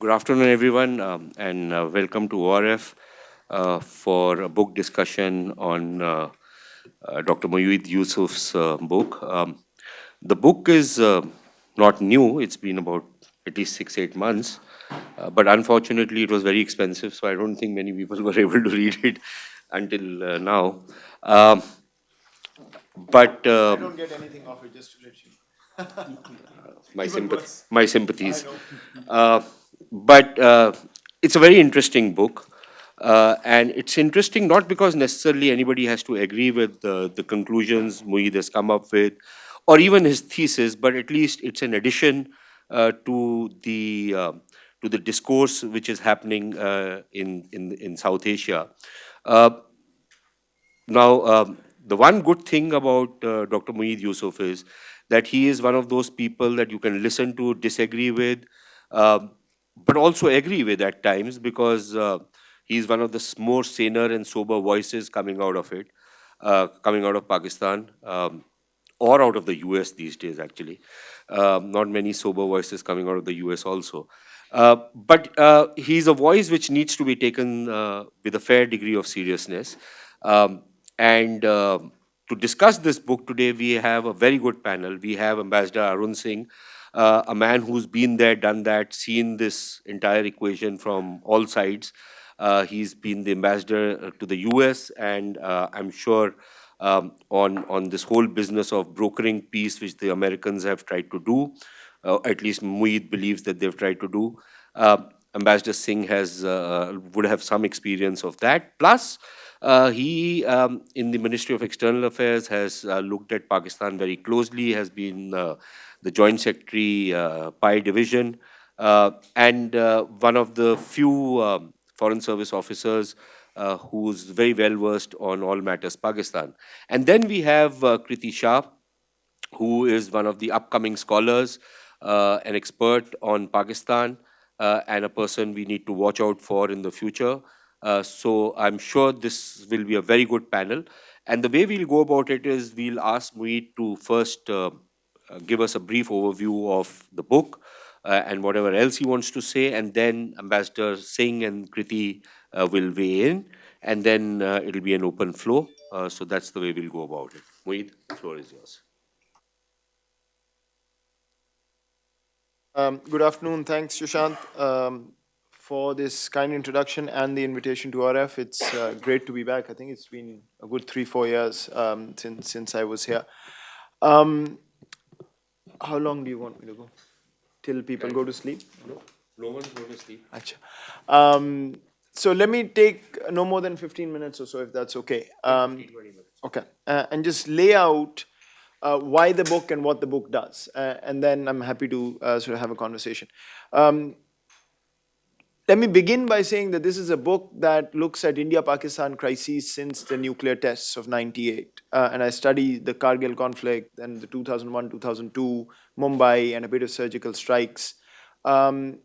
Good afternoon, everyone, and welcome to ORF for a book discussion on Dr. Yusuf's book. The book is not new, it's been about at least 6, 8 months, but unfortunately, it was very expensive, so I don't think many people were able to read it until now. Um, but I don't get anything off it, just to let you know. my Even sympathy, worse. my I sympathies. know. Uh, but it's a very interesting book. And it's interesting not because necessarily anybody has to agree with the conclusions Mueed has come up with, or even his thesis, but at least it's an addition to the discourse which is happening in South Asia. Uh, the one good thing about Dr. Mueed Yusuf is that he is one of those people that you can listen to, disagree with, um, but also agree with at times because he's one of the more saner and sober voices coming out of it, coming out of Pakistan. Or out of the US these days, actually. Not many sober voices coming out of the US also. But he's a voice which needs to be taken with a fair degree of seriousness. And to discuss this book today, we have a very good panel. We have Ambassador Arun Singh, a man who's been there, done that, seen this entire equation from all sides. He's been the ambassador to the US, and I'm sure on this whole business of brokering peace, which the Americans have tried to do. At least Mueed believes that they've tried to do. Uh, Ambassador Singh has would have some experience of that. Plus, he in the Ministry of External Affairs has looked at Pakistan very closely. Has been the Joint Secretary, PI Division, and one of the few Foreign Service officers who's very well versed on all matters Pakistan. And then we have Kriti Shah, who is one of the upcoming scholars, an expert on Pakistan, and a person we need to watch out for in the future. So I'm sure this will be a very good panel. And the way we'll go about it is we'll ask Mueed to first give us a brief overview of the book and whatever else he wants to say, and then Ambassador Singh and Kriti will weigh in, and then it'll be an open flow. So that's the way we'll go about it. Mueed, the floor is yours. Good afternoon. Thanks, Sushant, for this kind introduction and the invitation to RF. It's great to be back. I think it's been a good 3, 4 years since I was here. Um, how long do you want me to go? Till people go to sleep? No, no one's going to sleep. Acha. So let me take no more than 15 minutes or so, if that's okay. 20 minutes. Okay, and just lay out why the book and what the book does, and then I'm happy to sort of have a conversation. Um, Let me begin by saying that this is a book that looks at India-Pakistan crises since the nuclear tests of '98, and I study the Kargil conflict and the 2001, 2002 Mumbai and a bit of surgical strikes. Um,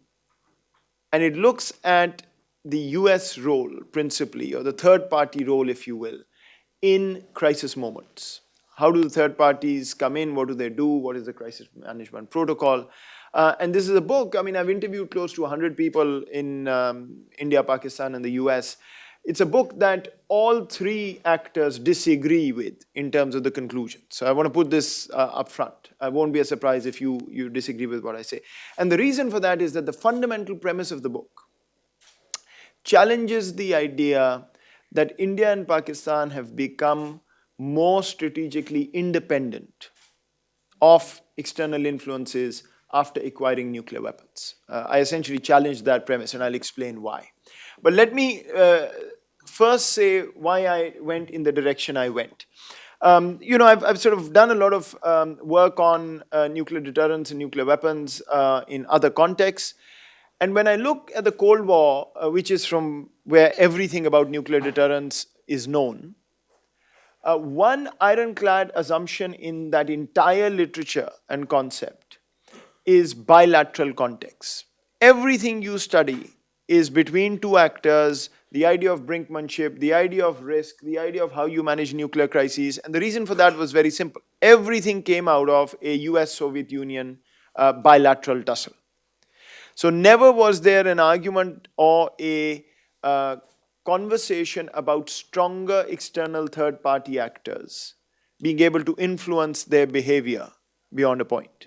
and it looks at the US role, principally, or the third party role, if you will, in crisis moments. How do the third parties come in? What do they do? What is the crisis management protocol? And this is a book, I mean, I've interviewed close to 100 people in India, Pakistan, and the US. It's a book that all three actors disagree with in terms of the conclusion. So I want to put this up front. I won't be a surprise if you disagree with what I say. And the reason for that is that the fundamental premise of the book challenges the idea that India and Pakistan have become more strategically independent of external influences after acquiring nuclear weapons. I essentially challenge that premise, and I'll explain why. But let me first say why I went in the direction I went. I've sort of done a lot of work on nuclear deterrence and nuclear weapons in other contexts. And when I look at the Cold War, which is from where everything about nuclear deterrence is known, one ironclad assumption in that entire literature and concept is bilateral context. Everything you study is between two actors, the idea of brinkmanship, the idea of risk, the idea of how you manage nuclear crises. And the reason for that was very simple. Everything came out of a US-Soviet Union bilateral tussle. So never was there an argument or a uh, conversation about stronger external third party actors being able to influence their behavior beyond a point.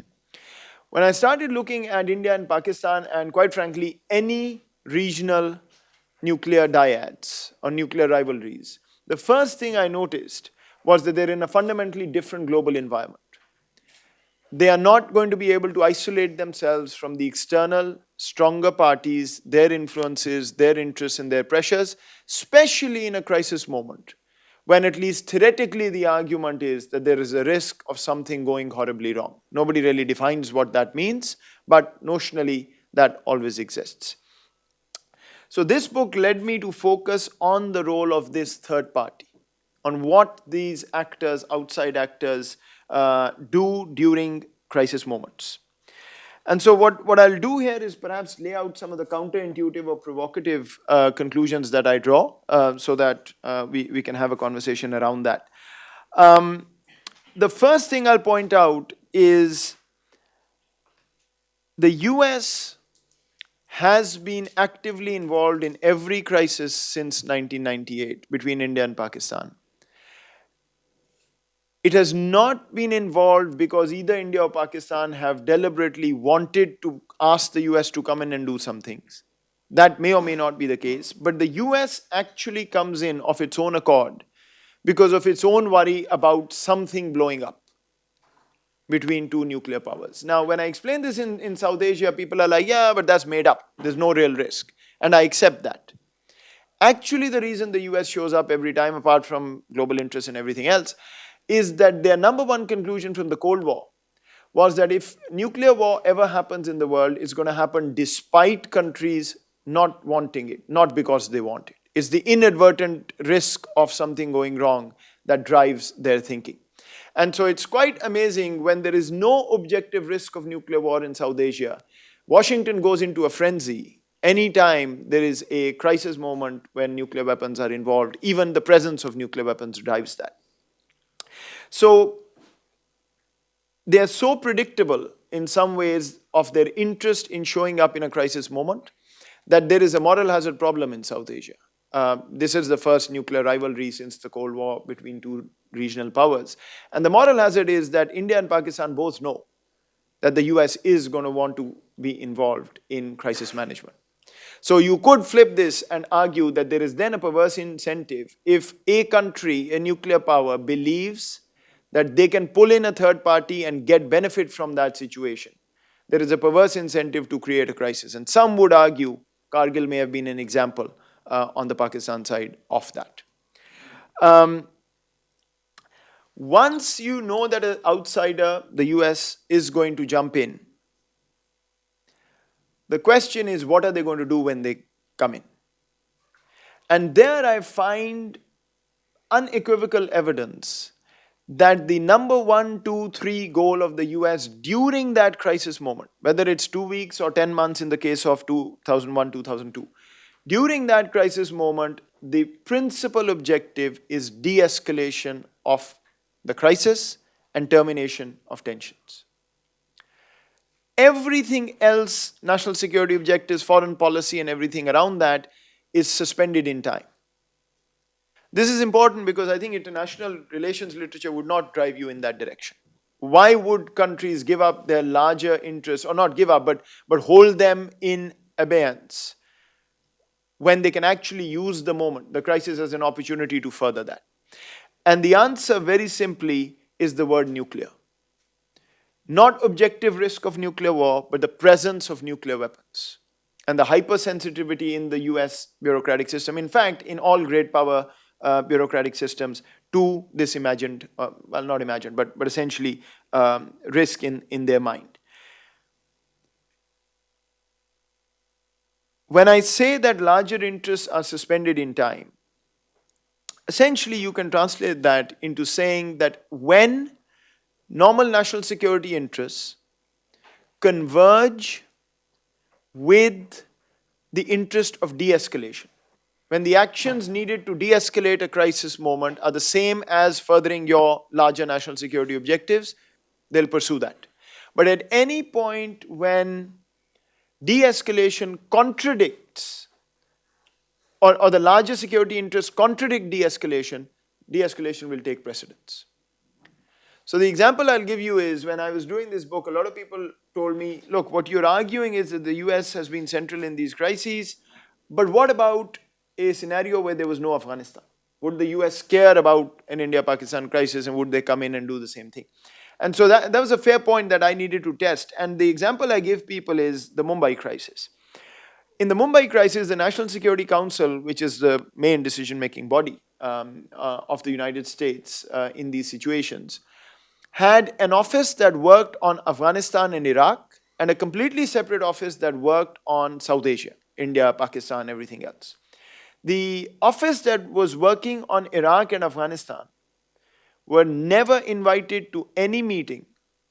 When I started looking at India and Pakistan, and quite frankly, any regional nuclear dyads or nuclear rivalries, the first thing I noticed was that they're in a fundamentally different global environment. They are not going to be able to isolate themselves from the external, stronger parties, their influences, their interests, and their pressures, especially in a crisis moment, when at least theoretically the argument is that there is a risk of something going horribly wrong. Nobody really defines what that means, but notionally that always exists. So this book led me to focus on the role of this third party, on what these actors, outside actors, do during crisis moments. And so what I'll do here is perhaps lay out some of the counterintuitive or provocative conclusions that I draw so that we can have a conversation around that. The first thing I'll point out is the US has been actively involved in every crisis since 1998 between India and Pakistan. It has not been involved because either India or Pakistan have deliberately wanted to ask the US to come in and do some things. That may or may not be the case, but the US actually comes in of its own accord because of its own worry about something blowing up between two nuclear powers. Now, when I explain this in South Asia, people are like, yeah, but that's made up. There's no real risk. And I accept that. Actually, the reason the US shows up every time, apart from global interest and everything else, is that their number one conclusion from the Cold War was that if nuclear war ever happens in the world, it's going to happen despite countries not wanting it, not because they want it. It's the inadvertent risk of something going wrong that drives their thinking. And so it's quite amazing when there is no objective risk of nuclear war in South Asia. Washington goes into a frenzy anytime there is a crisis moment when nuclear weapons are involved. Even the presence of nuclear weapons drives that. So they are so predictable in some ways of their interest in showing up in a crisis moment that there is a moral hazard problem in South Asia. This is the first nuclear rivalry since the Cold War between two regional powers. And the moral hazard is that India and Pakistan both know that the US is going to want to be involved in crisis management. So you could flip this and argue that there is then a perverse incentive if a country, a nuclear power, believes that they can pull in a third party and get benefit from that situation. There is a perverse incentive to create a crisis. And some would argue Kargil may have been an example on the Pakistan side of that. Once you know that an outsider, the US, is going to jump in, the question is, what are they going to do when they come in? And there I find unequivocal evidence that the number 1, 2, 3 goal of the US during that crisis moment, whether it's 2 weeks or 10 months in the case of 2001, 2002, during that crisis moment, the principal objective is de-escalation of the crisis and termination of tensions. Everything else, national security objectives, foreign policy, and everything around that is suspended in time. This is important because I think international relations literature would not drive you in that direction. Why would countries give up their larger interests, or not give up, but hold them in abeyance when they can actually use the moment, the crisis, as an opportunity to further that? And the answer, very simply, is the word nuclear. Not objective risk of nuclear war, but the presence of nuclear weapons. And the hypersensitivity in the US bureaucratic system, in fact, in all great power bureaucratic systems, to this imagined, well, not imagined, but essentially risk in their mind. When I say that larger interests are suspended in time, essentially you can translate that into saying that when normal national security interests converge with the interest of de-escalation, when the actions needed to de-escalate a crisis moment are the same as furthering your larger national security objectives, they'll pursue that. But at any point when de-escalation contradicts, or the larger security interests contradict de-escalation, de-escalation will take precedence. So the example I'll give you is when I was doing this book, a lot of people told me, look, what you're arguing is that the US has been central in these crises, but what about a scenario where there was no Afghanistan? Would the US care about an India-Pakistan crisis, and would they come in and do the same thing? And so that was a fair point that I needed to test. And the example I give people is the Mumbai crisis. In the Mumbai crisis, the National Security Council, which is the main decision-making body of the United States in these situations, had an office that worked on Afghanistan and Iraq, and a completely separate office that worked on South Asia, India, Pakistan, everything else. The office that was working on Iraq and Afghanistan were never invited to any meeting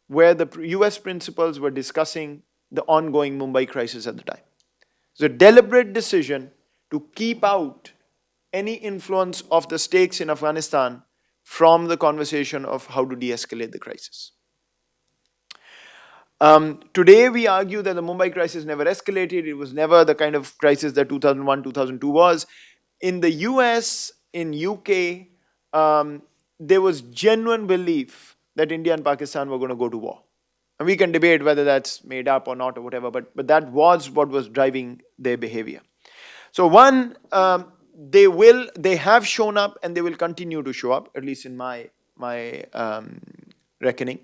where the US principals were discussing the ongoing Mumbai crisis at the time. It's a deliberate decision to keep out any influence of the stakes in Afghanistan from the conversation of how to de-escalate the crisis. Today we argue that the Mumbai crisis never escalated. It was never the kind of crisis that 2001, 2002 was. In the US, in UK, there was genuine belief that India and Pakistan were going to go to war. And we can debate whether that's made up or not or whatever, but that was what was driving their behavior. So one, they have shown up and they will continue to show up, at least in my reckoning.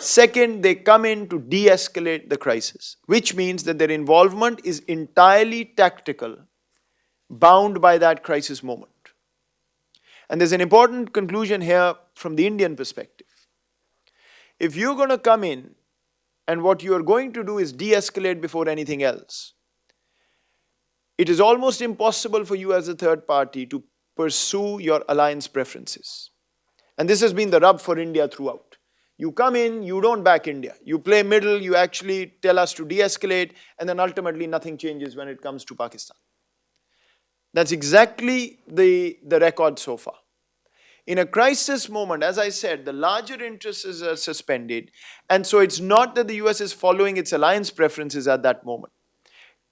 Second, they come in to de-escalate the crisis, which means that their involvement is entirely tactical, bound by that crisis moment. And there's an important conclusion here from the Indian perspective. If you're going to come in and what you're going to do is de-escalate before anything else, it is almost impossible for you as a third party to pursue your alliance preferences. And this has been the rub for India throughout. You come in, you don't back India. You play middle, you actually tell us to de-escalate, and then ultimately nothing changes when it comes to Pakistan. That's exactly the record so far. In a crisis moment, as I said, the larger interests are suspended, and so it's not that the US is following its alliance preferences at that moment.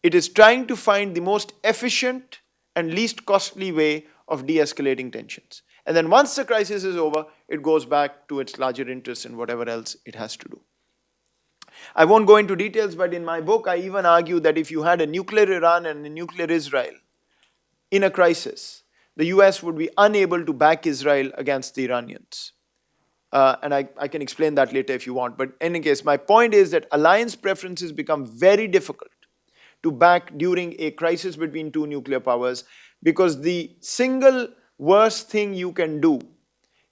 It is trying to find the most efficient and least costly way of de-escalating tensions. And then once the crisis is over, it goes back to its larger interests and whatever else it has to do. I won't go into details, but in my book, I even argue that if you had a nuclear Iran and a nuclear Israel in a crisis, the US would be unable to back Israel against the Iranians. And I can explain that later if you want. But in any case, my point is that alliance preferences become very difficult to back during a crisis between two nuclear powers, because the single worst thing you can do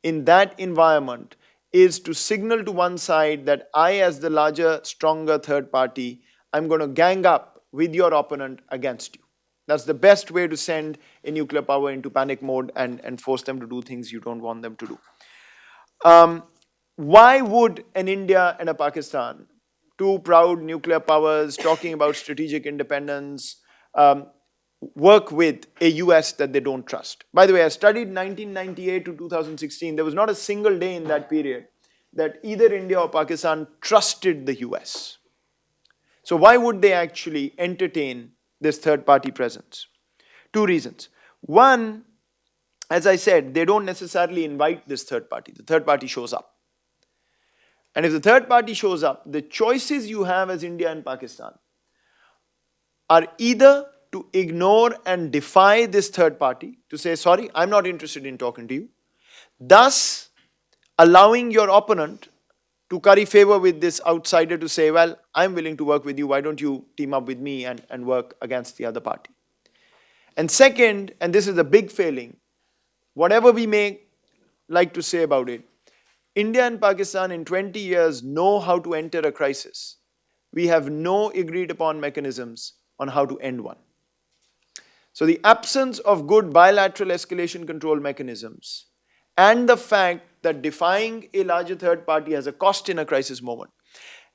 in that environment is to signal to one side that I, as the larger, stronger third party, I'm going to gang up with your opponent against you. That's the best way to send a nuclear power into panic mode and force them to do things you don't want them to do. Why would an India and a Pakistan, two proud nuclear powers talking about strategic independence, work with a US that they don't trust? By the way, I studied 1998 to 2016. There was not a single day in that period that either India or Pakistan trusted the US. So why would they actually entertain this third party presence? Two reasons. One, as I said, they don't necessarily invite this third party. The third party shows up. And if the third party shows up, the choices you have as India and Pakistan are either to ignore and defy this third party, to say, sorry, I'm not interested in talking to you, thus allowing your opponent to curry favor with this outsider to say, well, I'm willing to work with you, why don't you team up with me and work against the other party? And second, and this is a big failing, whatever we may like to say about it, India and Pakistan in 20 years know how to enter a crisis. We have no agreed upon mechanisms on how to end one. So the absence of good bilateral escalation control mechanisms and the fact that defying a larger third party has a cost in a crisis moment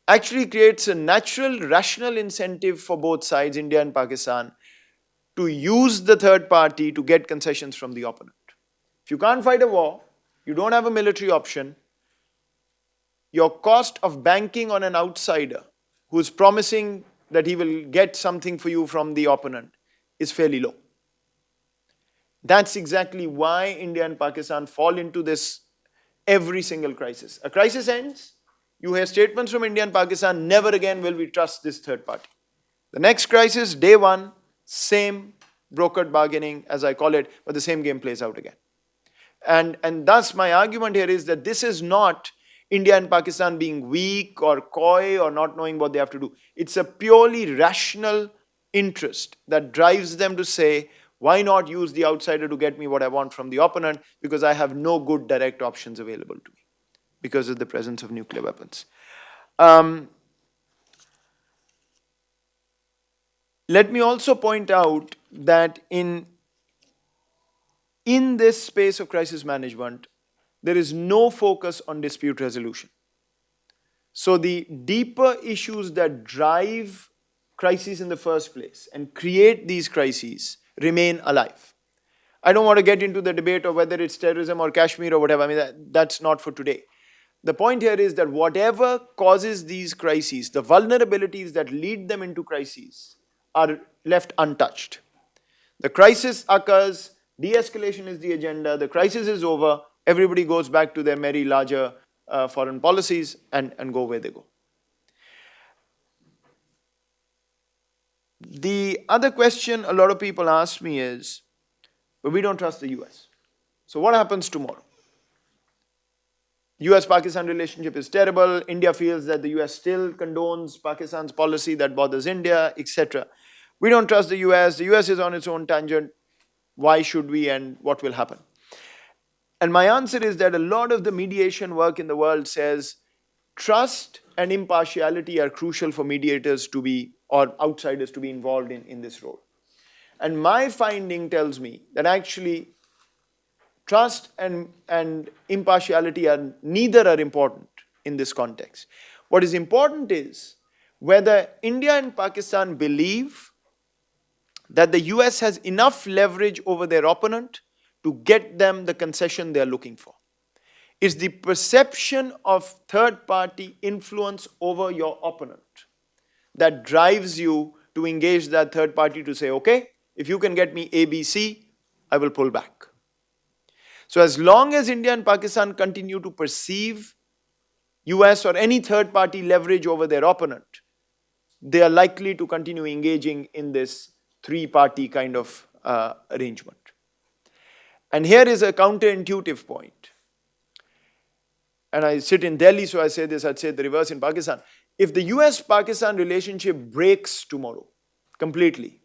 actually creates a natural, rational incentive for both sides, India and Pakistan, to use the third party to get concessions from the opponent. If you can't fight a war, you don't have a military option, your cost of banking on an outsider who's promising that he will get something for you from the opponent is fairly low. That's exactly why India and Pakistan fall into this every single crisis. A crisis ends, you hear statements from India and Pakistan, never again will we trust this third party. The next crisis, day one, same brokered bargaining, as I call it, but the same game plays out again. And thus my argument here is that this is not India and Pakistan being weak or coy or not knowing what they have to do. It's a purely rational interest that drives them to say, why not use the outsider to get me what I want from the opponent, because I have no good direct options available to me because of the presence of nuclear weapons. Let me also point out that in this space of crisis management, there is no focus on dispute resolution. So the deeper issues that drive crises in the first place and create these crises remain alive. I don't want to get into the debate of whether it's terrorism or Kashmir or whatever. I mean, that's not for today. The point here is that whatever causes these crises, the vulnerabilities that lead them into crises, are left untouched. The crisis occurs, de-escalation is the agenda, the crisis is over, everybody goes back to their merry larger foreign policies and go where they go. The other question a lot of people ask me is, but we don't trust the US. So what happens tomorrow? US-Pakistan relationship is terrible. India feels that the US still condones Pakistan's policy that bothers India, etc. We don't trust the US. The US is on its own tangent. Why should we, and what will happen? And my answer is that a lot of the mediation work in the world says trust and impartiality are crucial for mediators to be, or outsiders to be involved in this role. And my finding tells me that actually trust and impartiality are neither are important in this context. What is important is whether India and Pakistan believe that the US has enough leverage over their opponent to get them the concession they are looking for. It's the perception of third-party influence over your opponent that drives you to engage that third party to say, okay, if you can get me A, B, C, I will pull back. So as long as India and Pakistan continue to perceive US or any third party leverage over their opponent, they are likely to continue engaging in this three-party kind of arrangement. And here is a counterintuitive point. And I sit in Delhi, so I say this, I'd say the reverse in Pakistan. If the US-Pakistan relationship breaks tomorrow completely,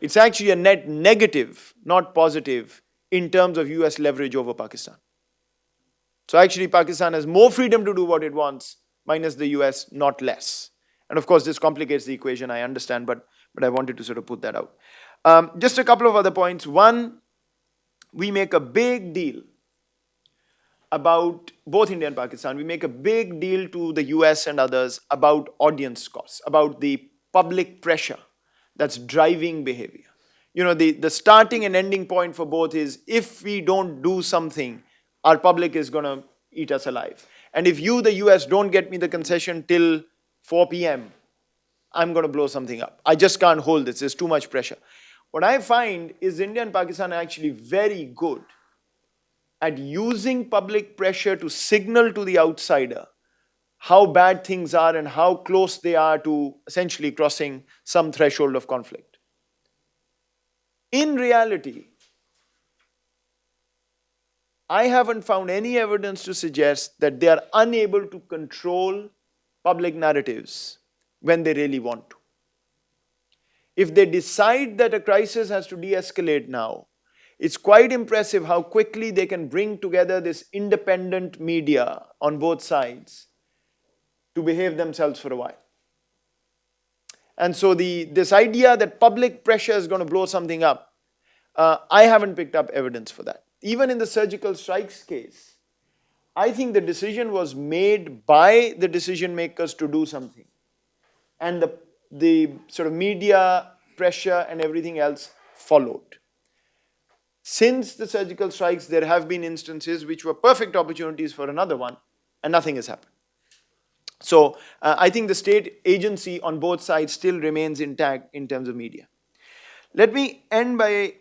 it's actually a net negative, not positive, in terms of US leverage over Pakistan. So actually Pakistan has more freedom to do what it wants, minus the US, not less. And of course this complicates the equation, I understand, but I wanted to sort of put that out. Just a couple of other points. One, we make a big deal about, both India and Pakistan, we make a big deal to the US and others about audience costs, about the public pressure that's driving behavior. You know, the starting and ending point for both is, if we don't do something, our public is going to eat us alive. And if you, the US, don't get me the concession till 4 p.m., I'm going to blow something up. I just can't hold this. There's too much pressure. What I find is India and Pakistan are actually very good at using public pressure to signal to the outsider how bad things are and how close they are to essentially crossing some threshold of conflict. In reality, I haven't found any evidence to suggest that they are unable to control public narratives when they really want to. If they decide that a crisis has to de-escalate now, it's quite impressive how quickly they can bring together this independent media on both sides to behave themselves for a while. And so this idea that public pressure is going to blow something up, I haven't picked up evidence for that. Even in the surgical strikes case, I think the decision was made by the decision makers to do something. And the sort of media pressure and everything else followed. Since the surgical strikes, there have been instances which were perfect opportunities for another one, and nothing has happened. So I think the state agency on both sides still remains intact in terms of media. Let me end by,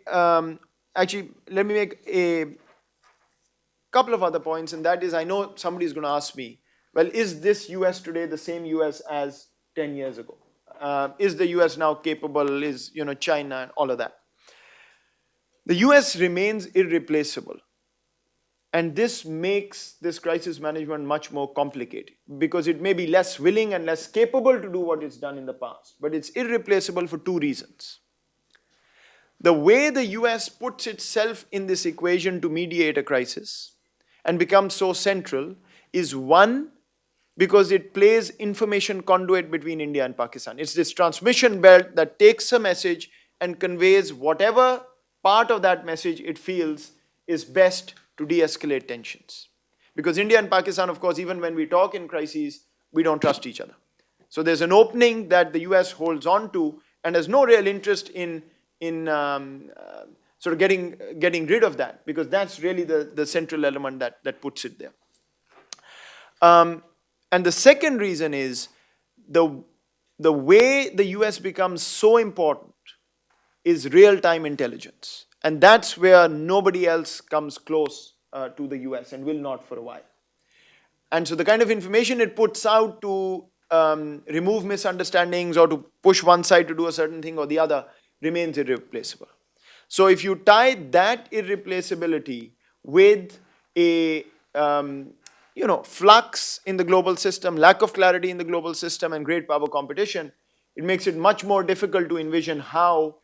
actually, let me make a couple of other points, and that is, I know somebody's going to ask me, well, is this US today the same US as 10 years ago? Is the US now capable? Is, China and all of that? The US remains irreplaceable. And this makes this crisis management much more complicated because it may be less willing and less capable to do what it's done in the past, but it's irreplaceable for two reasons. The way the US puts itself in this equation to mediate a crisis and becomes so central is, one, because it plays information conduit between India and Pakistan. It's this transmission belt that takes a message and conveys whatever part of that message it feels is best to de-escalate tensions. Because India and Pakistan, of course, even when we talk in crises, we don't trust each other. So there's an opening that the US holds on to and has no real interest in sort of getting rid of that, because that's really the central element that puts it there. And the second reason is the way the US becomes so important is real-time intelligence. And that's where nobody else comes close to the US and will not for a while. And so the kind of information it puts out to remove misunderstandings or to push one side to do a certain thing or the other remains irreplaceable. So if you tie that irreplaceability with a flux in the global system, lack of clarity in the global system, and great power competition, it makes it much more difficult to envision how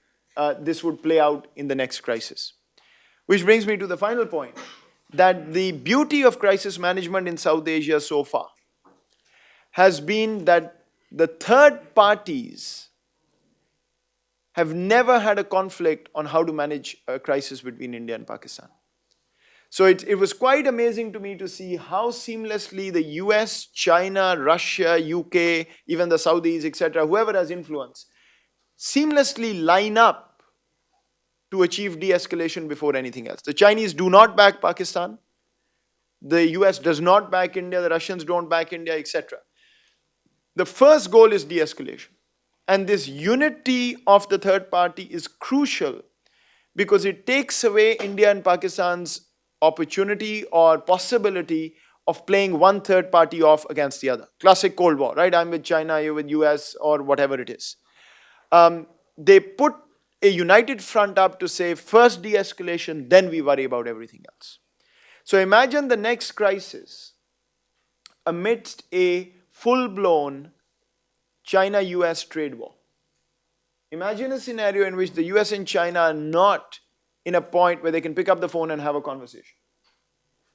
this would play out in the next crisis. Which brings me to the final point, that the beauty of crisis management in South Asia so far has been that the third parties have never had a conflict on how to manage a crisis between India and Pakistan. So it was quite amazing to me to see how seamlessly the US, China, Russia, UK, even the Saudis, etc., whoever has influence, seamlessly line up to achieve de-escalation before anything else. The Chinese do not back Pakistan. The US does not back India. The Russians don't back India, etc. The first goal is de-escalation. And this unity of the third party is crucial because it takes away India and Pakistan's opportunity or possibility of playing one third party off against the other. Classic Cold War, right? I'm with China, you're with US, or whatever it is. They put a united front up to say, first de-escalation, then we worry about everything else. So imagine the next crisis amidst a full-blown China-US trade war. Imagine a scenario in which the US and China are not in a point where they can pick up the phone and have a conversation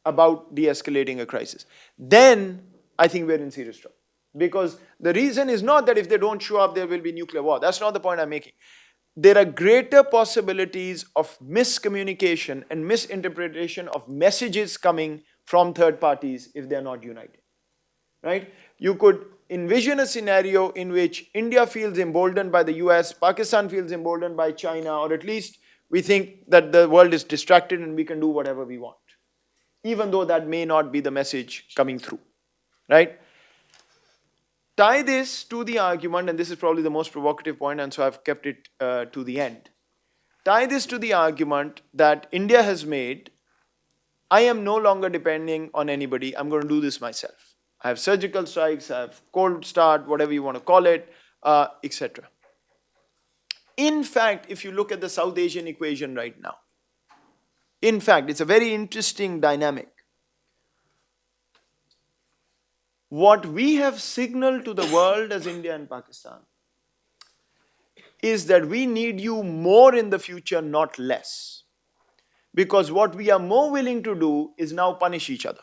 about de-escalating a crisis. Then I think we're in serious trouble. Because the reason is not that if they don't show up, there will be nuclear war. That's not the point I'm making. There are greater possibilities of miscommunication and misinterpretation of messages coming from third parties if they're not united. Right? You could envision a scenario in which India feels emboldened by the US, Pakistan feels emboldened by China, or at least we think that the world is distracted and we can do whatever we want, even though that may not be the message coming through, right? Tie this to the argument, and this is probably the most provocative point, and so I've kept it to the end. Tie this to the argument that India has made, I am no longer depending on anybody, I'm going to do this myself. I have surgical strikes, I have cold start, whatever you want to call it, etc. In fact, if you look at the South Asian equation right now, in fact, it's a very interesting dynamic. What we have signaled to the world as India and Pakistan is that we need you more in the future, not less. Because what we are more willing to do is now punish each other.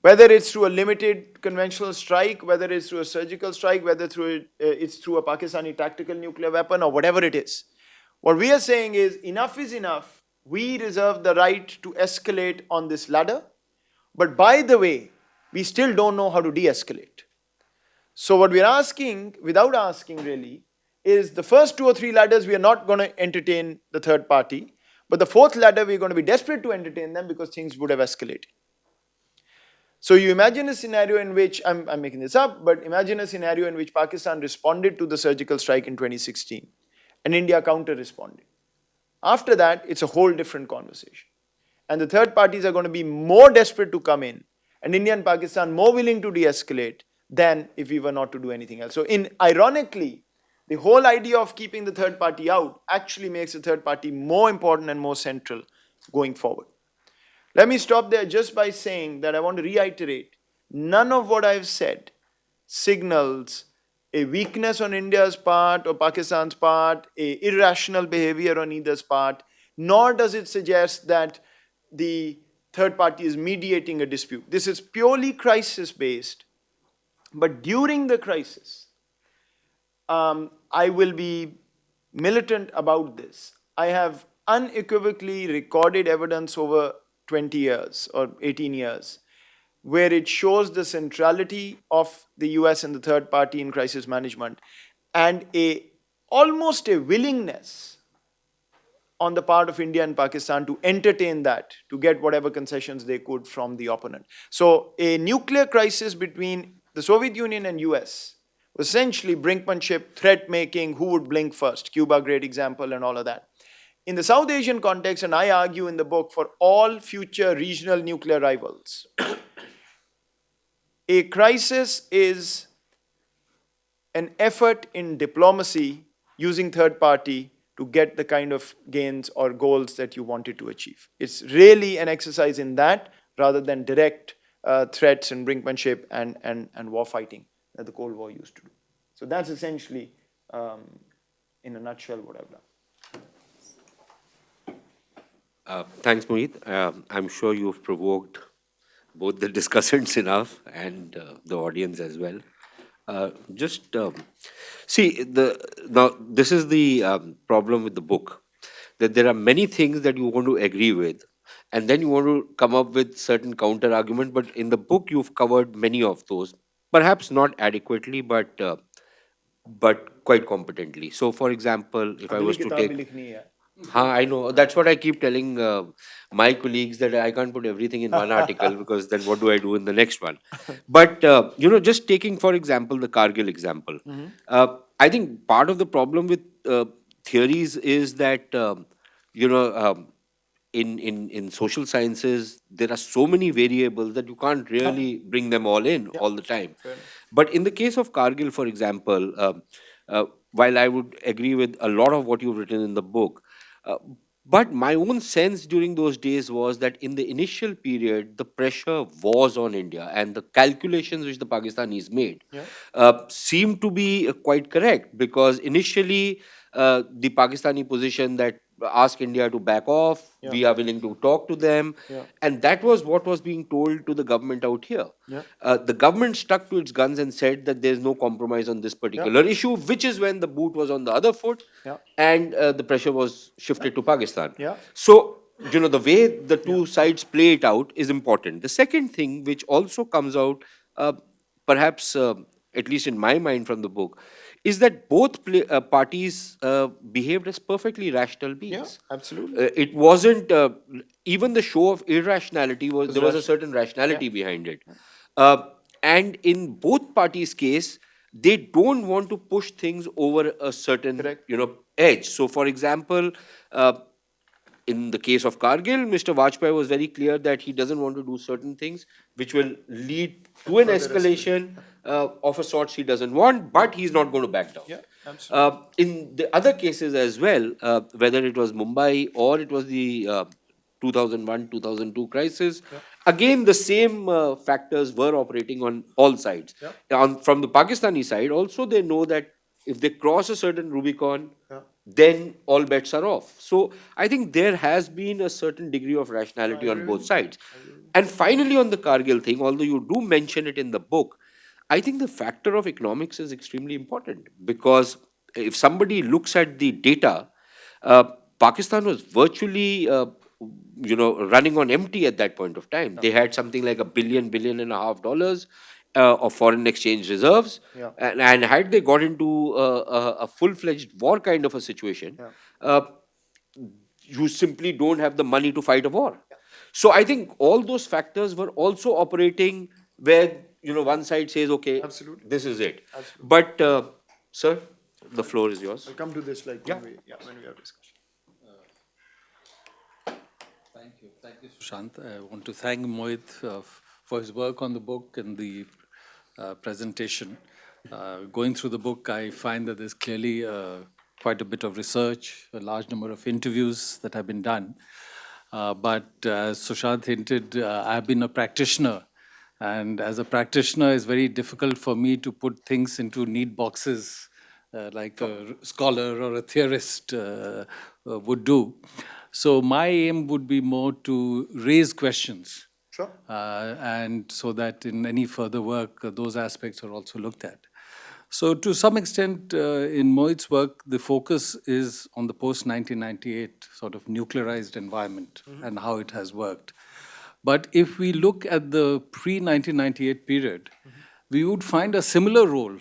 Whether it's through a limited conventional strike, whether it's through a surgical strike, whether it's through a Pakistani tactical nuclear weapon, or whatever it is. What we are saying is enough is enough. We reserve the right to escalate on this ladder. But by the way, we still don't know how to de-escalate. So what we're asking, without asking really, is the first 2 or 3 ladders we are not going to entertain the third party. But the fourth ladder we're going to be desperate to entertain them because things would have escalated. So you imagine a scenario in which, I'm making this up, but imagine a scenario in which Pakistan responded to the surgical strike in 2016 and India counter responded. After that, it's a whole different conversation. And the third parties are going to be more desperate to come in, and India and Pakistan more willing to de-escalate than if we were not to do anything else. So ironically, the whole idea of keeping the third party out actually makes the third party more important and more central going forward. Let me stop there just by saying that I want to reiterate, none of what I've said signals a weakness on India's part or Pakistan's part, a irrational behavior on either's part, nor does it suggest that the third party is mediating a dispute. This is purely crisis based, but during the crisis, I will be militant about this. I have unequivocally recorded evidence over 20 years or 18 years where it shows the centrality of the US and the third party in crisis management and almost a willingness on the part of India and Pakistan to entertain that, to get whatever concessions they could from the opponent. So a nuclear crisis between the Soviet Union and US was essentially brinkmanship, threat making, who would blink first, Cuba, great example, and all of that. In the South Asian context, and I argue in the book for all future regional nuclear rivals, a crisis is an effort in diplomacy using third party to get the kind of gains or goals that you wanted to achieve. It's really an exercise in that rather than direct threats and brinkmanship and war fighting that the Cold War used to do. So that's essentially, in a nutshell, what I've done. Thanks, Mohit. I'm sure you've provoked both the discussants enough and the audience as well. Just see now. This is the problem with the book, that there are many things that you want to agree with, and then you want to come up with certain counter argument. But in the book, you've covered many of those, perhaps not adequately, but quite competently. So, for example, if I अगली was to किताब भी take, लिखनी है. I know. That's what I keep telling my colleagues, that I can't put everything in one article, because then what do I do in the next one? But just taking for example the Kargil example, I think part of the problem with theories is that you know in social sciences there are so many variables that you can't really bring them all in Yeah, all the time. fair enough. But in the case of Kargil, for example, while I would agree with a lot of what you've written in the book, uh, but my own sense during those days was that in the initial period, the pressure was on India, and the calculations which the Pakistanis made Yeah. seemed to be quite correct, because initially the Pakistani position that ask India to back off, Yeah. we are willing to talk to them, Yeah. and that was what was being told to the government out here. Yeah. The government stuck to its guns and said that there's no compromise on this particular issue, which is when the boot was on the other foot, Yeah. and the pressure was shifted to Pakistan. Yeah. So, the way the two sides play it out is important. The second thing, which also comes out, perhaps at least in my mind from the book, is that both parties behaved as perfectly rational Yeah, beings. absolutely. It wasn't even the show of irrationality, was there was a rational. certain rationality behind it. Uh, and in both parties' case, they don't want to push things over a certain Correct. edge. So, for example, in the case of Kargil, Mr. Vajpayee was very clear that he doesn't want to do certain things which will lead to an escalation of a sort he doesn't want, but he's not going to back down. Yeah, absolutely. In the other cases as well, whether it was Mumbai or it was the 2001 2002 crisis, again the same factors were operating on all sides. From the Pakistani side, also they know that if they cross a certain Rubicon, then all bets are off. So I think there has been a certain degree of rationality on both sides. And finally, on the Kargil thing, although you do mention it in the book, I think the factor of economics is extremely important, because if somebody looks at the data, uh, Pakistan was virtually, running on empty at that point of time. They had something like billion and a half dollars of foreign exchange reserves, Yeah. and had they got into a full-fledged war kind of a situation, uh, you simply don't have the money to fight a war. So I think all those factors were also operating where, one side says, okay, Absolutely. this is it. Absolutely. But, sir, the floor is yours. I'll come to this like Yeah. when we have discussion. Thank you, Sushant. I want to thank Mohit for his work on the book and the presentation. Going through the book, I find that there's clearly quite a bit of research, a large number of interviews that have been done. But as Sushant hinted, I've been a practitioner. And as a practitioner, it's very difficult for me to put things into neat boxes like a scholar or a theorist would do. So my aim would be more to raise questions. Sure. And so that in any further work, those aspects are also looked at. So to some extent, in Mohit's work, the focus is on the post-1998 sort of nuclearized environment and how it has worked. But if we look at the pre-1998 period, we would find a similar role,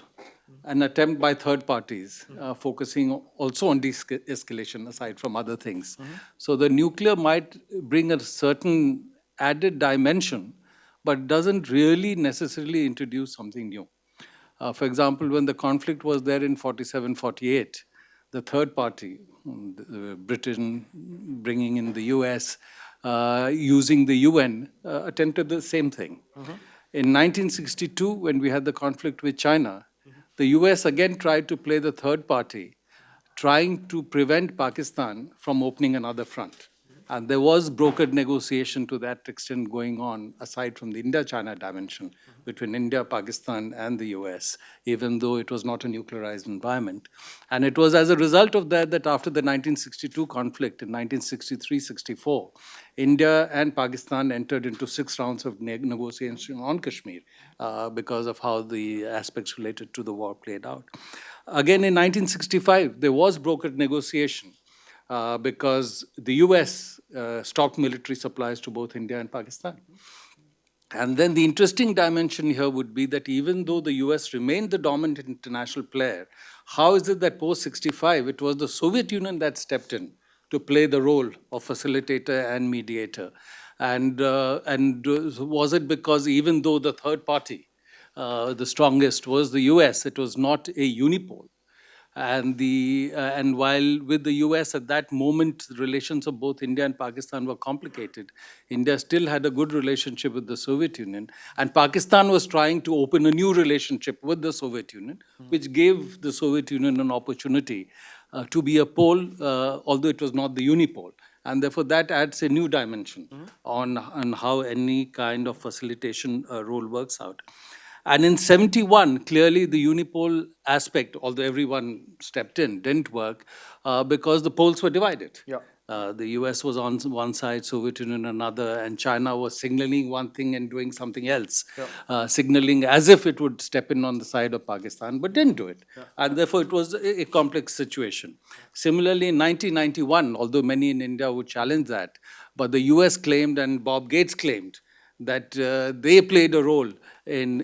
an attempt by third parties, focusing also on de-escalation aside from other things. So the nuclear might bring a certain added dimension, but doesn't really necessarily introduce something new. For example, when the conflict was there in 47, 48, the third party, Britain bringing in the US, using the UN, attempted the same thing. In 1962, when we had the conflict with China, the US again tried to play the third party, trying to prevent Pakistan from opening another front. And there was brokered negotiation to that extent going on, aside from the India-China dimension, between India, Pakistan, and the US, even though it was not a nuclearized environment. And it was as a result of that that after the 1962 conflict in 1963-64, India and Pakistan entered into 6 rounds of negotiation on Kashmir because of how the aspects related to the war played out. Again, in 1965, there was brokered negotiation because the US stopped military supplies to both India and Pakistan. And then the interesting dimension here would be that even though the US remained the dominant international player, how is it that post-65, it was the Soviet Union that stepped in to play the role of facilitator and mediator? And was it because even though the third party, the strongest was the US, it was not a unipole? And while with the US at that moment, the relations of both India and Pakistan were complicated, India still had a good relationship with the Soviet Union, and Pakistan was trying to open a new relationship with the Soviet Union, which gave the Soviet Union an opportunity to be a pole, although it was not the unipole. And therefore, that adds a new dimension on how any kind of facilitation role works out. And in 71, clearly the unipole aspect, although everyone stepped in, didn't work because the poles were divided. Yeah. The US was on one side, Soviet Union another, and China was signaling one thing and doing something else, signaling as if it would step in on the side of Pakistan, but didn't do it. And therefore, it was a complex situation. Similarly, in 1991, although many in India would challenge that, but the US claimed and Bob Gates claimed that they played a role in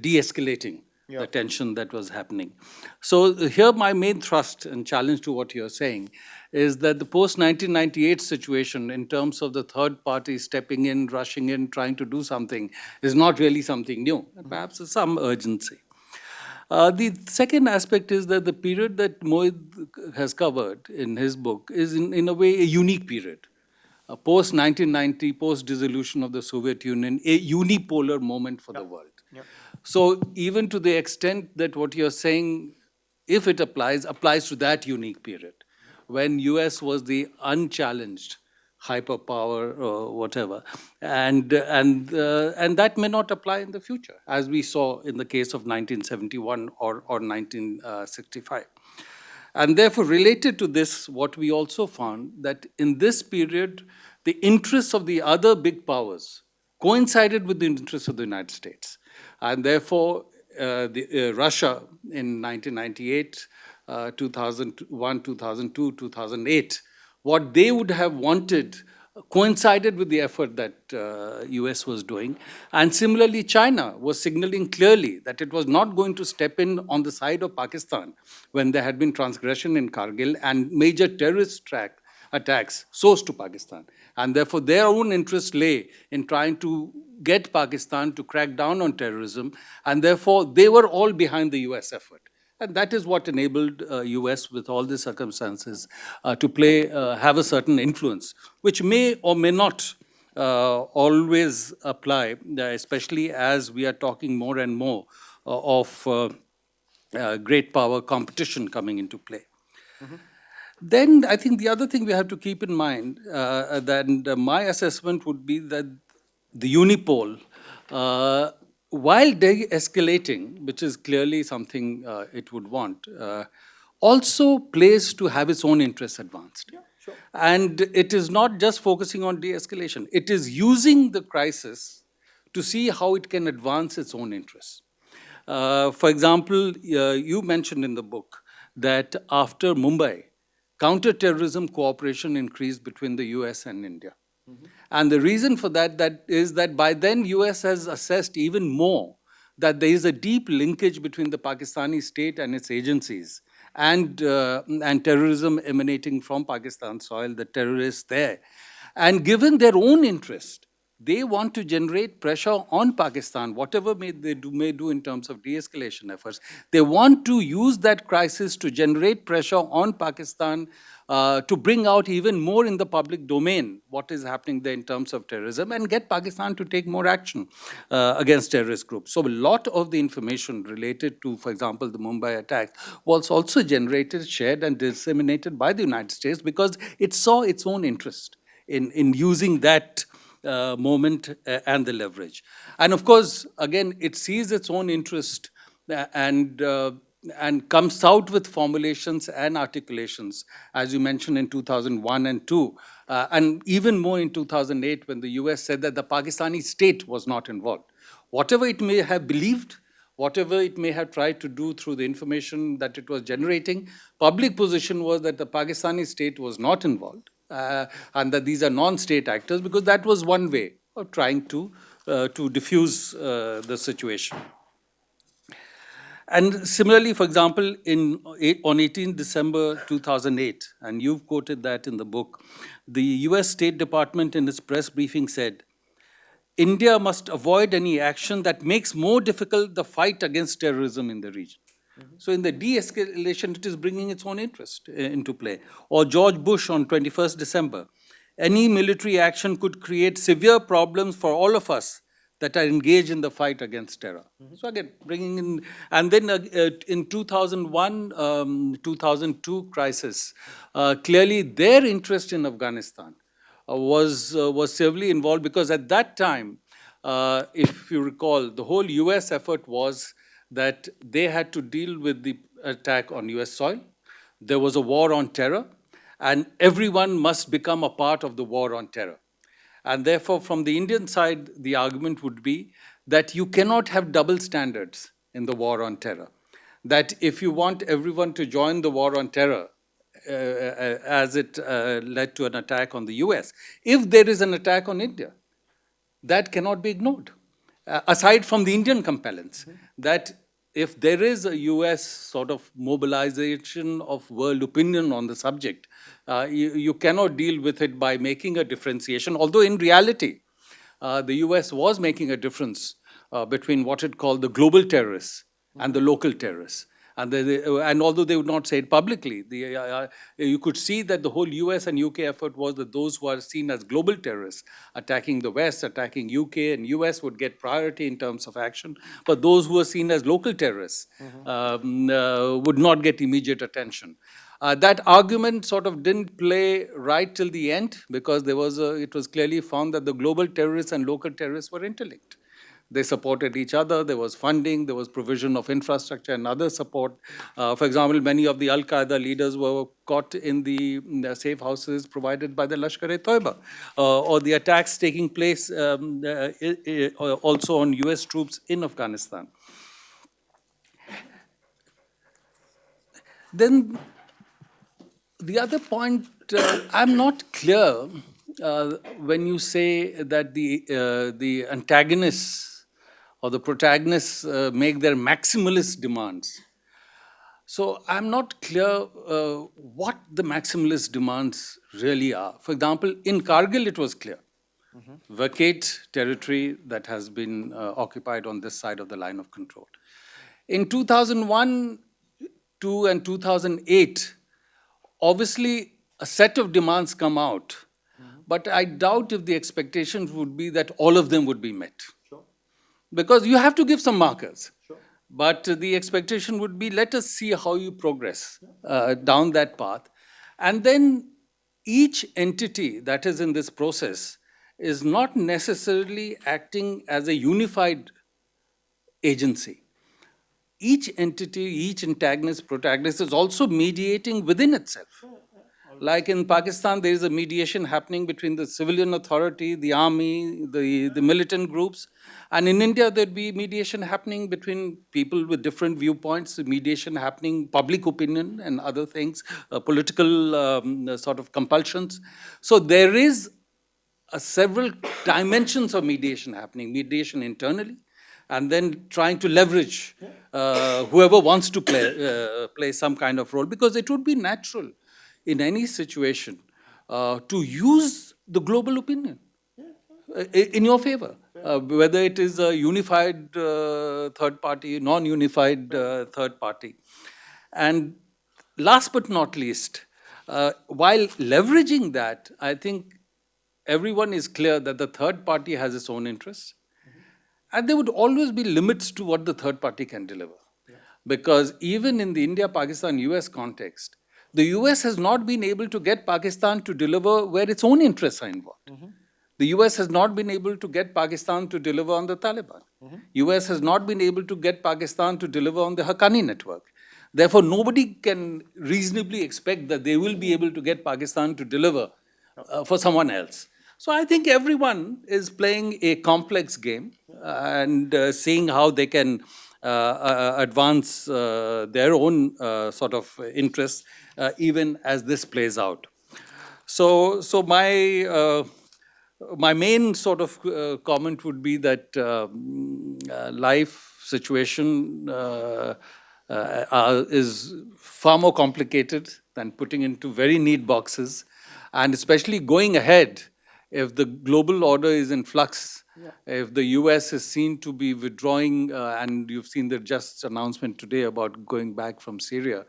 de-escalating the tension that was happening. So here my main thrust and challenge to what you're saying is that the post-1998 situation in terms of the third party stepping in, rushing in, trying to do something is not really something new, and perhaps there's some urgency. The second aspect is that the period that Mohit has covered in his book is in a way a unique period. Post-1990, post-dissolution of the Soviet Union, a unipolar moment for the world. So even to the extent that what you're saying, if it applies to that unique period, when US was the unchallenged hyperpower or whatever, and that may not apply in the future, as we saw in the case of 1971 or 1965. And therefore, related to this, what we also found that in this period, the interests of the other big powers coincided with the interests of the United States. And therefore, Russia in 1998, 2001, 2002, 2008, what they would have wanted coincided with the effort that US was doing. And similarly, China was signaling clearly that it was not going to step in on the side of Pakistan when there had been transgression in Kargil and major terrorist attacks sourced to Pakistan. And therefore, their own interest lay in trying to get Pakistan to crack down on terrorism. And therefore, they were all behind the US effort. And that is what enabled US, with all the circumstances, to have a certain influence, which may or may not always apply, especially as we are talking more and more of great power competition coming into play. Then I think the other thing we have to keep in mind, that my assessment would be that the unipole, while de-escalating, which is clearly something it would want, also plays to have its own interests advanced. Yeah, sure. And it is not just focusing on de-escalation. It is using the crisis to see how it can advance its own interests. For example, you mentioned in the book that after Mumbai, counterterrorism cooperation increased between the US and India. And the reason for that is that by then US has assessed even more that there is a deep linkage between the Pakistani state and its agencies and terrorism emanating from Pakistan soil, the terrorists there. And given their own interest, they want to generate pressure on Pakistan, whatever may do in terms of de-escalation efforts. They want to use that crisis to generate pressure on Pakistan to bring out even more in the public domain what is happening there in terms of terrorism and get Pakistan to take more action against terrorist groups. So a lot of the information related to, for example, the Mumbai attack was also generated, shared, and disseminated by the United States because it saw its own interest in using that moment and the leverage. And of course, again, it sees its own interest and comes out with formulations and articulations, as you mentioned in 2001 and 2, and even more in 2008 when the US said that the Pakistani state was not involved. Whatever it may have believed, whatever it may have tried to do through the information that it was generating, public position was that the Pakistani state was not involved. And that these are non-state actors, because that was one way of trying to diffuse the situation. And similarly, for example, on 18 December 2008, and you've quoted that in the book, the US State Department in its press briefing said, India must avoid any action that makes more difficult the fight against terrorism in the region. So in the de-escalation, it is bringing its own interest into play. Or George Bush on 21st December, any military action could create severe problems for all of us that are engaged in the fight against terror. So again, bringing in, and then in 2001, 2002 crisis, clearly their interest in Afghanistan was severely involved because at that time, if you recall, the whole US effort was that they had to deal with the attack on US soil. There was a war on terror, and everyone must become a part of the war on terror. And therefore, from the Indian side, the argument would be that you cannot have double standards in the war on terror. That if you want everyone to join the war on terror, as it led to an attack on the US, if there is an attack on India, that cannot be ignored. Aside from the Indian compellence, that if there is a US sort of mobilization of world opinion on the subject, you cannot deal with it by making a differentiation, although in reality, the US was making a difference between what it called the global terrorists and the local terrorists. And although they would not say it publicly, you could see that the whole US and UK effort was that those who are seen as global terrorists attacking the West, attacking UK and US would get priority in terms of action, but those who are seen as local terrorists would not get immediate attention. That argument sort of didn't play right till the end because it was clearly found that the global terrorists and local terrorists were interlinked. They supported each other. There was funding. There was provision of infrastructure and other support. For example, many of the Al-Qaeda leaders were caught in the safe houses provided by the Lashkar-e-Toiba, or the attacks taking place also on US troops in Afghanistan. Then the other point, I'm not clear when you say that the antagonists or the protagonists make their maximalist demands. So I'm not clear what the maximalist demands really are. For example, in Kargil, it was clear. Vacate territory that has been occupied on this side of the line of control. In 2001, 2, and 2008, obviously a set of demands come out, but I doubt if the expectations would be that all of them would be met. Because you have to give some markers. But the expectation would be, let us see how you progress down that path. And then each entity that is in this process is not necessarily acting as a unified agency. Each entity, each antagonist, protagonist is also mediating within itself. Like in Pakistan, there is a mediation happening between the civilian authority, the army, the militant groups. And in India, there'd be mediation happening between people with different viewpoints, mediation happening, public opinion and other things, political sort of compulsions. So there is several dimensions of mediation happening, mediation internally, and then trying to leverage whoever wants to play some kind of role, because it would be natural in any situation to use the global opinion in your favor, whether it is a unified third party, non-unified third party. And last but not least, while leveraging that, I think everyone is clear that the third party has its own interests. And there would always be limits to what the third party can deliver. Because even in the India, Pakistan, US context, the US has not been able to get Pakistan to deliver where its own interests are involved. The US has not been able to get Pakistan to deliver on the Taliban. US has not been able to get Pakistan to deliver on the Haqqani network. Therefore, nobody can reasonably expect that they will be able to get Pakistan to deliver for someone else. So I think everyone is playing a complex game and seeing how they can advance their own sort of interests, even as this plays out. So my main sort of comment would be that life situation is far more complicated than putting into very neat boxes, and especially going ahead, if the global order is in flux, if the US is seen to be withdrawing, and you've seen the just announcement today about going back from Syria,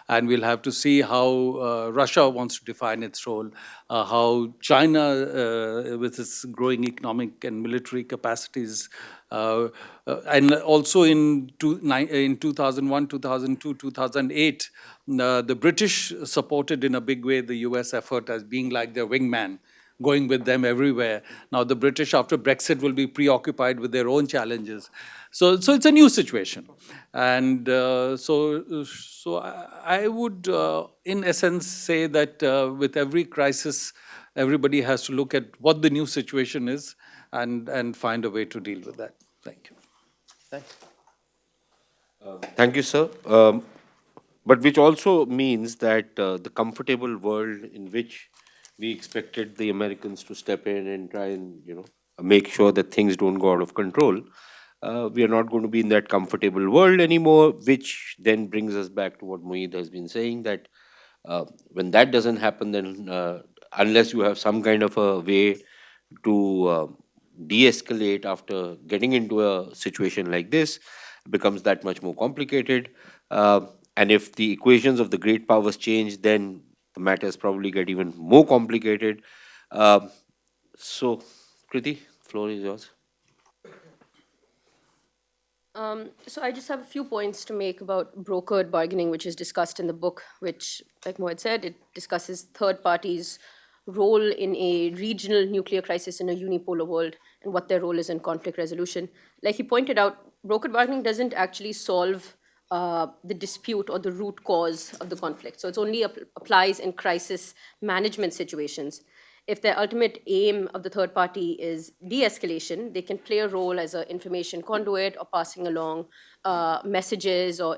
and we'll have to see how Russia wants to define its role, how China, with its growing economic and military capacities, and also in 2001, 2002, 2008, the British supported in a big way the US effort as being like their wingman, going with them everywhere. Now the British after Brexit will be preoccupied with their own challenges. So it's a new situation. And so I would, in essence, say that with every crisis, everybody has to look at what the new situation is and find a way to deal with that. Thank you. Thanks. Thank you, sir. But which also means that the comfortable world in which we expected the Americans to step in and try and make sure that things don't go out of control, we are not going to be in that comfortable world anymore. Which then brings us back to what Moeed has been saying, that when that doesn't happen, then unless you have some kind of a way to de-escalate after getting into a situation like this, becomes that much more complicated. And if the equations of the great powers change, then the matters probably get even more complicated. Um so, Kriti, floor is yours. So I just have a few points to make about brokered bargaining, which is discussed in the book, which, like Mohit said, it discusses third parties' role in a regional nuclear crisis in a unipolar world and what their role is in conflict resolution. Like he pointed out, brokered bargaining doesn't actually solve the dispute or the root cause of the conflict. So it's only applies in crisis management situations. If their ultimate aim of the third party is de-escalation, they can play a role as an information conduit or passing along messages or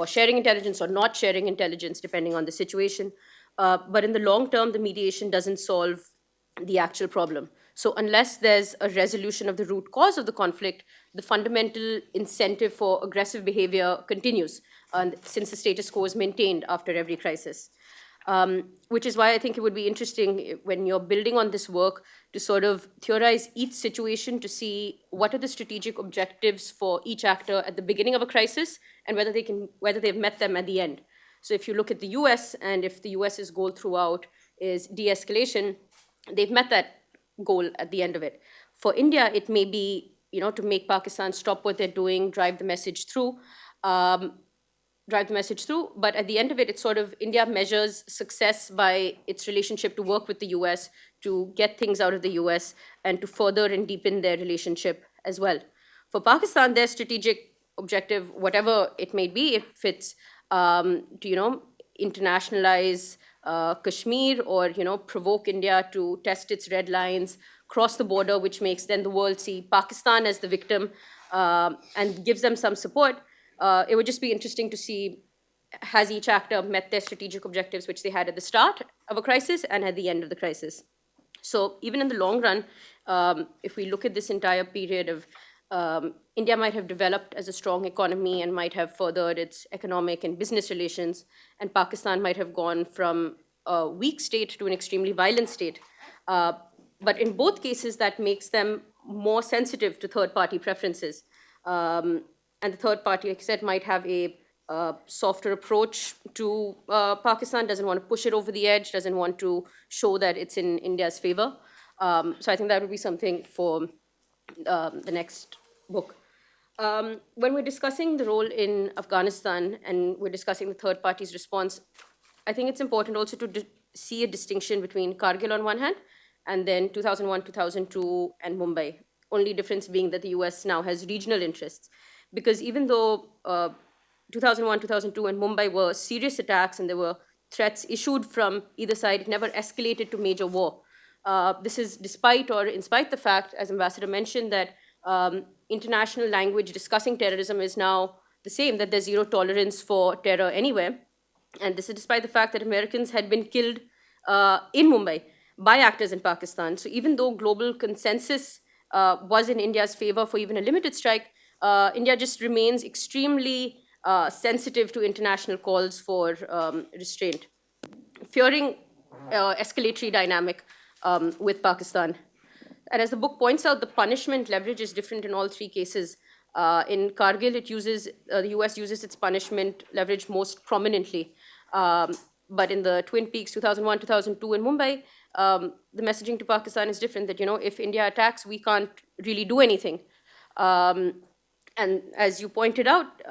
sharing intelligence or not sharing intelligence, depending on the situation. But in the long term, the mediation doesn't solve the actual problem. So unless there's a resolution of the root cause of the conflict, the fundamental incentive for aggressive behavior continues. since the status quo is maintained after every crisis. Which is why I think it would be interesting when you're building on this work to sort of theorize each situation to see what are the strategic objectives for each actor at the beginning of a crisis and whether they've met them at the end. So if you look at the US, and if the US's goal throughout is de-escalation, they've met that goal at the end of it. For India, it may be, to make Pakistan stop what they're doing, drive the message through. But at the end of it, it's sort of India measures success by its relationship to work with the US, to get things out of the US, and to further and deepen their relationship as well. For Pakistan, their strategic objective, whatever it may be, if it's to internationalize Kashmir, or provoke India to test its red lines, cross the border, which makes then the world see Pakistan as the victim, and gives them some support. It would just be interesting to see, has each actor met their strategic objectives, which they had at the start of a crisis and at the end of the crisis. So even in the long run, if we look at this entire period of India might have developed as a strong economy and might have furthered its economic and business relations, and Pakistan might have gone from a weak state to an extremely violent state. But in both cases, that makes them more sensitive to third-party preferences. And the third party, like I said, might have a softer approach to Pakistan, doesn't want to push it over the edge, doesn't want to show that it's in India's favor. So I think that would be something for the next book. When we're discussing the role in Afghanistan and we're discussing the third party's response, I think it's important also to see a distinction between Kargil on one hand and then 2001, 2002 and Mumbai. Only difference being that the US now has regional interests. Because even though 2001, 2002 and Mumbai were serious attacks and there were threats issued from either side, it never escalated to major war. This is despite or in spite the fact, as Ambassador mentioned, that international language discussing terrorism is now the same, that there's zero tolerance for terror anywhere. And this is despite the fact that Americans had been killed in Mumbai by actors in Pakistan. So even though global consensus was in India's favor for even a limited strike, India just remains extremely sensitive to international calls for restraint, fearing escalatory dynamic with Pakistan. And as the book points out, the punishment leverage is different in all three cases. In Kargil, the US uses its punishment leverage most prominently. But in the Twin Peaks, 2001, 2002 in Mumbai, the messaging to Pakistan is different, that, if India attacks, we can't really do anything. And as you pointed out,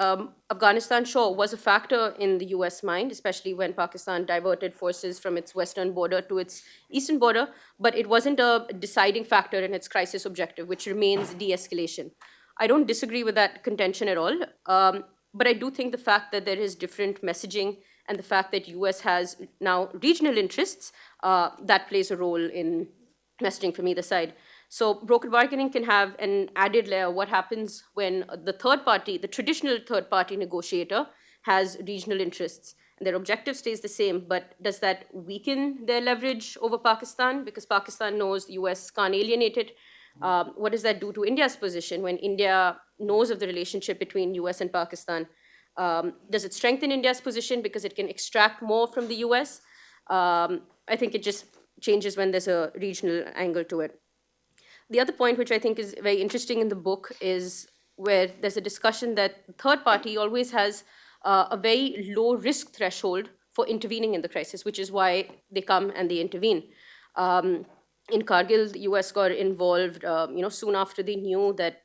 Afghanistan, sure, was a factor in the US mind, especially when Pakistan diverted forces from its western border to its eastern border, but it wasn't a deciding factor in its crisis objective, which remains de-escalation. I don't disagree with that contention at all, but I do think the fact that there is different messaging and the fact that US has now regional interests, that plays a role in messaging from either side. So broker bargaining can have an added layer. What happens when the third party, the traditional third party negotiator, has regional interests and their objective stays the same, but does that weaken their leverage over Pakistan? Because Pakistan knows the US can't alienate it. What does that do to India's position when India knows of the relationship between US and Pakistan? Does it strengthen India's position because it can extract more from the US? I think it just changes when there's a regional angle to it. The other point, which I think is very interesting in the book, is where there's a discussion that third party always has a very low risk threshold for intervening in the crisis, which is why they come and they intervene. In Kargil, the US got involved, soon after they knew that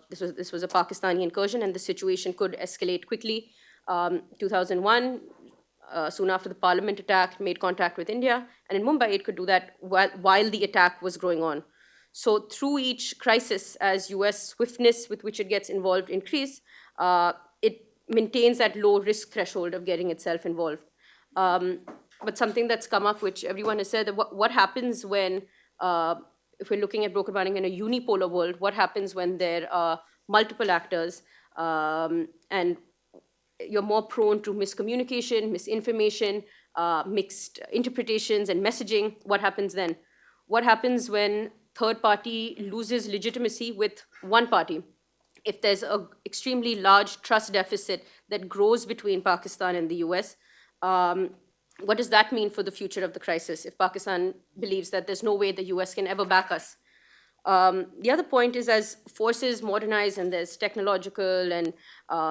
this was a Pakistani incursion and the situation could escalate quickly. 2001, soon after the parliament attack, made contact with India. And in Mumbai, it could do that while the attack was going on. So through each crisis, as US swiftness with which it gets involved increase, it maintains that low risk threshold of getting itself involved. But something that's come up, which everyone has said, that what happens when, if we're looking at broker bargaining in a unipolar world, what happens when there are multiple actors and you're more prone to miscommunication, misinformation, mixed interpretations and messaging? What happens then? What happens when third party loses legitimacy with one party? if there's a extremely large trust deficit that grows between Pakistan and the US, what does that mean for the future of the crisis if Pakistan believes that there's no way the US can ever back us? The other point is, as forces modernize and there's technological and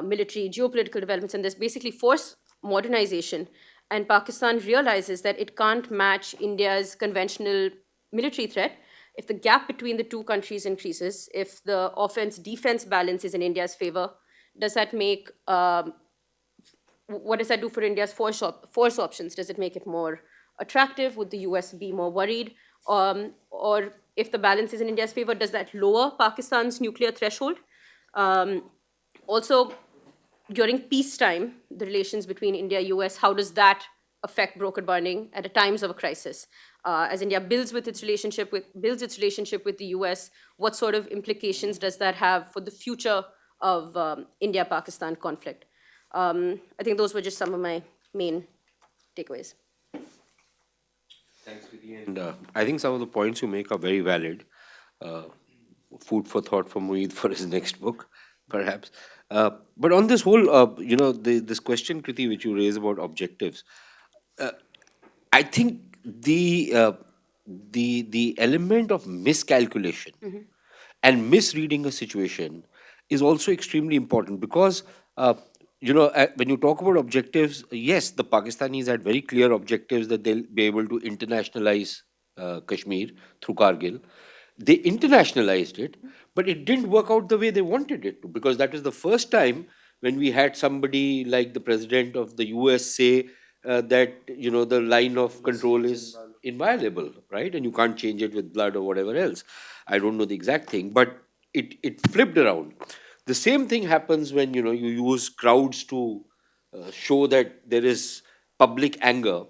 military, geopolitical developments, and there's basically force modernization, and Pakistan realizes that it can't match India's conventional military threat, if the gap between the two countries increases, if the offense-defense balance is in India's favor, does that make what does that do for India's force options? Does it make it more attractive? Would the US be more worried? Or if the balance is in India's favor, does that lower Pakistan's nuclear threshold? Also, during peacetime, the relations between India and US, how does that affect broker burning at a times of a crisis? As India builds its relationship with the US, what sort of implications does that have for the future of India-Pakistan conflict? I think those were just some of my main takeaways. Thanks, Kriti. And I think some of the points you make are very valid. Uh, Food for thought for Mueed for his next book, perhaps. But on this whole, this question, Kriti, which you raise about objectives, I think the element of miscalculation and misreading a situation is also extremely important because when you talk about objectives, yes, the Pakistanis had very clear objectives that they'll be able to internationalize Kashmir through Kargil. They internationalized it, but it didn't work out the way they wanted it to, because that is the first time when we had somebody like the president of the US say that the line of control is inviolable, right? And you can't change it with blood or whatever else. I don't know the exact thing, but it flipped around. The same thing happens when you use crowds to show that there is public anger.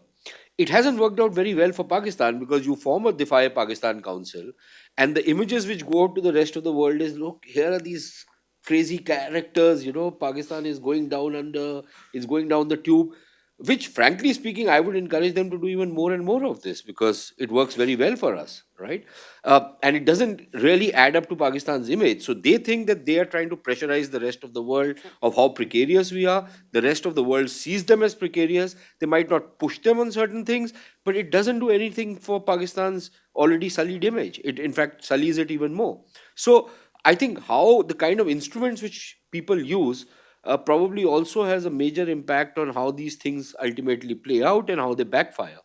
It hasn't worked out very well for Pakistan because you form a Defy Pakistan Council, and the images which go out to the rest of the world is, look, here are these crazy characters. Pakistan is going down is going down the tube, which frankly speaking, I would encourage them to do even more and more of this because it works very well for us, right? And it doesn't really add up to Pakistan's image. So they think that they are trying to pressurize the rest of the world of how precarious we are. The rest of the world sees them as precarious. They might not push them on certain things, but it doesn't do anything for Pakistan's already sullied image. It, in fact, sullies it even more. So I think how the kind of instruments which people use probably also has a major impact on how these things ultimately play out and how they backfire.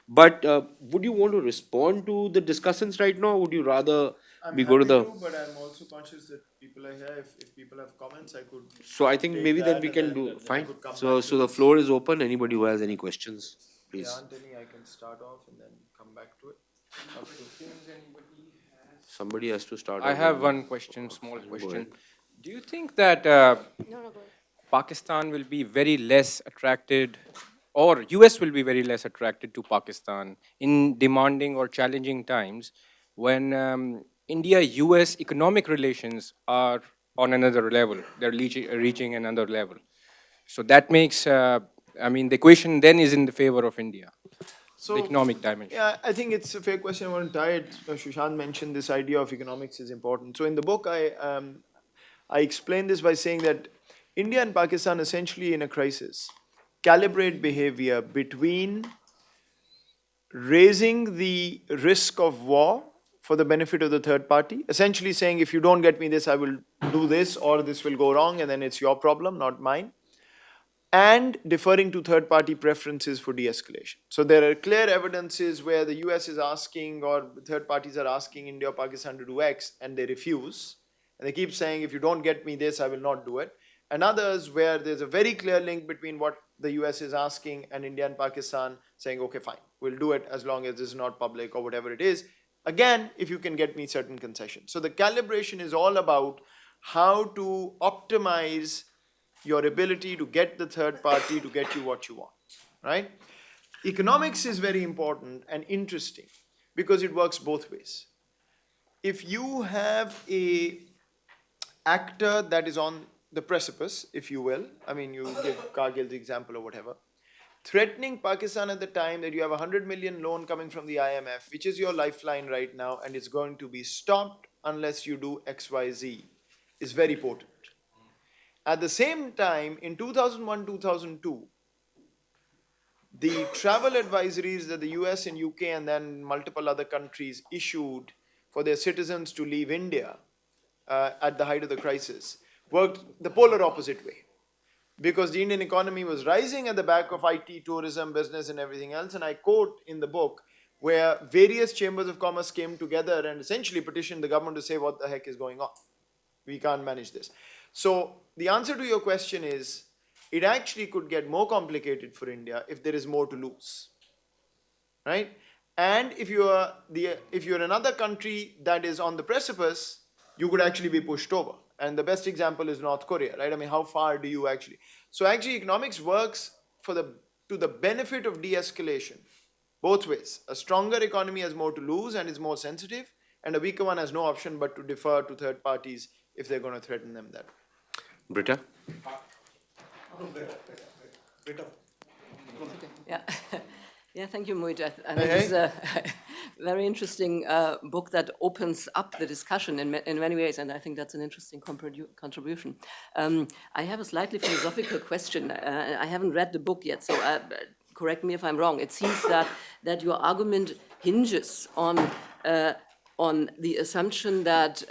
But would you want to respond to the discussants right now? Or would you rather I'm we go to happy the? to, but I'm also conscious that people are here. If people have comments, I could So I think take maybe then that we and can then do I fine. could come So back to the this. floor is open. Anybody who has any questions, There please. aren't any, I can start off and then come back to it. Up to- Somebody has to start. I off have with- one question, small Go question. ahead. Do you think that No, no, go ahead. Pakistan will be very less attracted, or US will be very less attracted to Pakistan in demanding or challenging times when India-US economic relations are on another level? They're reaching another level. So that makes, the equation then is in the favor of India, the So, economic dimension. yeah, I think it's a fair question. I want to tie it. Sushant mentioned this idea of economics is important. So in the book, I explain this by saying that India and Pakistan, essentially in a crisis, calibrate behavior between raising the risk of war for the benefit of the third party, essentially saying, if you don't get me this, I will do this, or this will go wrong, and then it's your problem, not mine, and deferring to third party preferences for de escalation. So there are clear evidences where the US is asking, or third parties are asking India or Pakistan to do X, and they refuse. And they keep saying, if you don't get me this, I will not do it. And others where there's a very clear link between what the US is asking and India and Pakistan saying, okay, fine, we'll do it as long as this is not public or whatever it is. Again, if you can get me certain concessions. So the calibration is all about how to optimize your ability to get the third party to get you what you want, right? Economics is very important and interesting because it works both ways. If you have a actor that is on the precipice, if you will, I mean, you give Kargil's example or whatever, threatening Pakistan at the time that you have a 100 million loan coming from the IMF, which is your lifeline right now, and it's going to be stopped unless you do XYZ. is very potent. At the same time, in 2001, 2002, the travel advisories that the US and UK and then multiple other countries issued for their citizens to leave India at the height of the crisis worked the polar opposite way. Because the Indian economy was rising at the back of IT, tourism, business, and everything else. And I quote in the book where various chambers of commerce came together and essentially petitioned the government to say, what the heck is going on? We can't manage this. So the answer to your question is, it actually could get more complicated for India if there is more to lose, right? And if you're another country that is on the precipice, you could actually be pushed over. And the best example is North Korea, right? I mean, how far do you actually? So actually, economics works to the benefit of de-escalation, both ways. A stronger economy has more to lose and is more sensitive, and a weaker one has no option but to defer to third parties if they're going to threaten them that way. Britta? Yeah. Yeah, thank you, Mohit. I think it's a very interesting book that opens up the discussion in many ways, and I think that's an interesting contribution. I have a slightly philosophical question. I haven't read the book yet, so correct me if I'm wrong. It seems that your argument hinges on the assumption that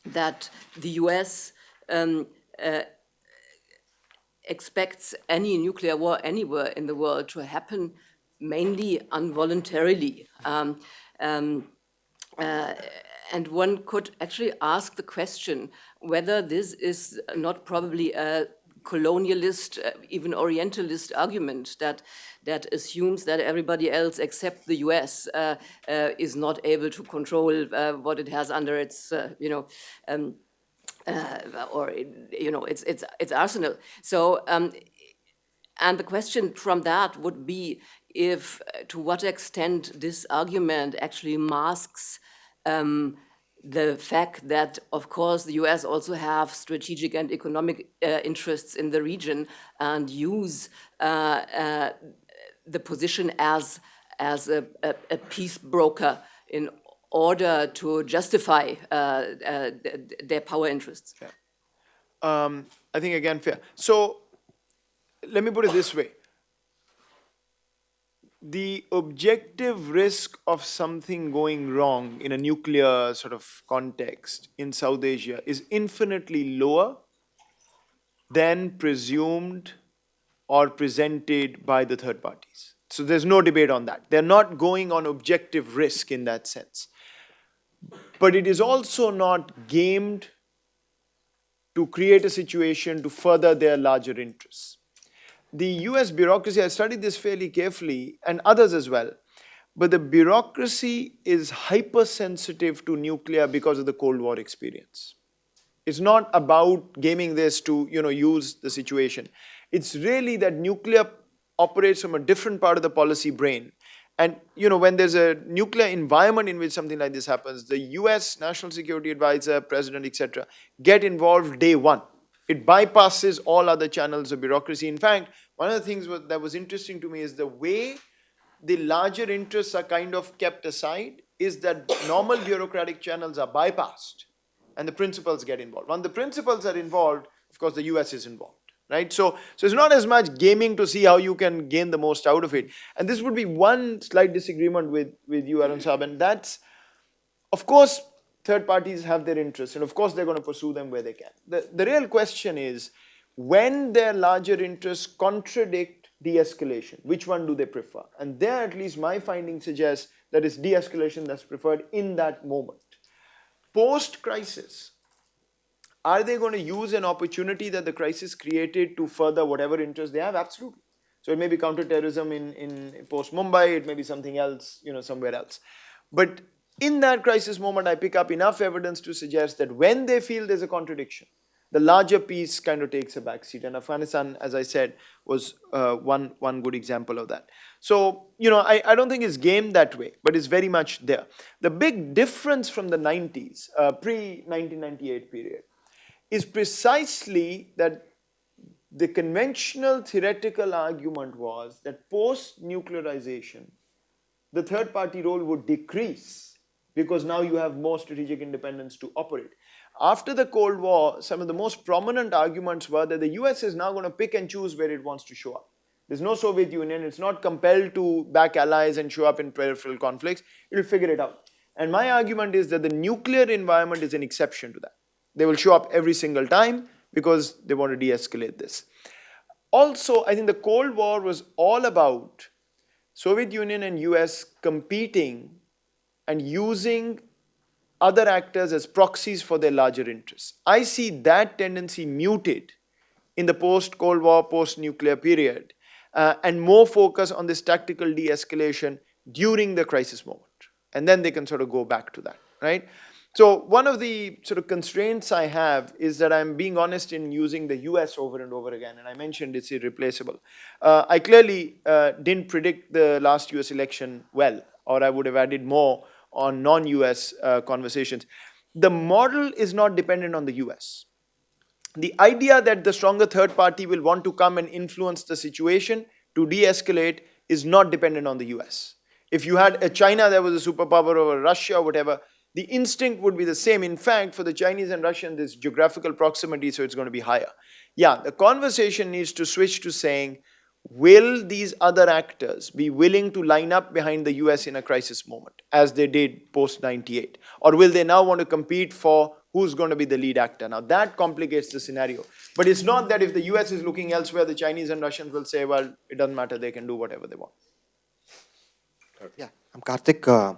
that the US expects any nuclear war anywhere in the world to happen mainly involuntarily. And one could actually ask the question whether this is not probably a colonialist, even Orientalist argument that assumes that everybody else except the US is not able to control what it has under its, or its arsenal. So, and the question from that would be if, to what extent this argument actually masks the fact that, of course, the US also have strategic and economic interests in the region and use the position as a peace broker in order to justify their power interests. Yeah. I think, again, fair. So let me put it this way. The objective risk of something going wrong in a nuclear sort of context in South Asia is infinitely lower than presumed or presented by the third parties. So there's no debate on that. They're not going on objective risk in that sense. But it is also not gamed to create a situation to further their larger interests. The US bureaucracy, I studied this fairly carefully, and others as well, but the bureaucracy is hypersensitive to nuclear because of the Cold War experience. It's not about gaming this to use the situation. It's really that nuclear operates from a different part of the policy brain. And when there's a nuclear environment in which something like this happens, the US National Security Advisor, President, etc., get involved day one. It bypasses all other channels of bureaucracy. In fact, one of the things that was interesting to me is the way the larger interests are kind of kept aside is that normal bureaucratic channels are bypassed and the principals get involved. When the principals are involved, of course, the US is involved. Right? So it's not as much gaming to see how you can gain the most out of it. And this would be one slight disagreement with you, Arun Saab, and that's, of course, third parties have their interests, and of course they're going to pursue them where they can. The real question is, when their larger interests contradict de-escalation, which one do they prefer? And there, at least my findings suggest that it's de-escalation that's preferred in that moment. Post-crisis, are they going to use an opportunity that the crisis created to further whatever interest they have? Absolutely. So it may be counterterrorism in post-Mumbai, it may be something else, somewhere else. But in that crisis moment, I pick up enough evidence to suggest that when they feel there's a contradiction, the larger piece kind of takes a backseat. And Afghanistan, as I said, was one good example of that. So, I don't think it's gamed that way, but it's very much there. The big difference from the 90s, pre-1998 period, is precisely that the conventional theoretical argument was that post-nuclearization, the third party role would decrease because now you have more strategic independence to operate. After the Cold War, some of the most prominent arguments were that the US is now going to pick and choose where it wants to show up. There's no Soviet Union. It's not compelled to back allies and show up in peripheral conflicts. It'll figure it out. And my argument is that the nuclear environment is an exception to that. They will show up every single time because they want to de-escalate this. Also, I think the Cold War was all about Soviet Union and US competing and using other actors as proxies for their larger interests. I see that tendency muted in the post-Cold War, post-nuclear period, and more focus on this tactical de-escalation during the crisis moment. And then they can sort of go back to that, right? So one of the sort of constraints I have is that I'm being honest in using the US over and over again, and I mentioned it's irreplaceable. I clearly didn't predict the last US election well, or I would have added more on non-US conversations. The model is not dependent on the US. The idea that the stronger third party will want to come and influence the situation to de-escalate is not dependent on the US. If you had a China that was a superpower over Russia or whatever, the instinct would be the same. In fact, for the Chinese and Russian, there's geographical proximity, so it's going to be higher. Yeah, the conversation needs to switch to saying, will these other actors be willing to line up behind the US in a crisis moment, as they did post-98? Or will they now want to compete for who's going to be the lead actor? Now, that complicates the scenario. But it's not that if the US is looking elsewhere, the Chinese and Russians will say, well, it doesn't matter, they can do whatever they want. Yeah, I'm Karthik.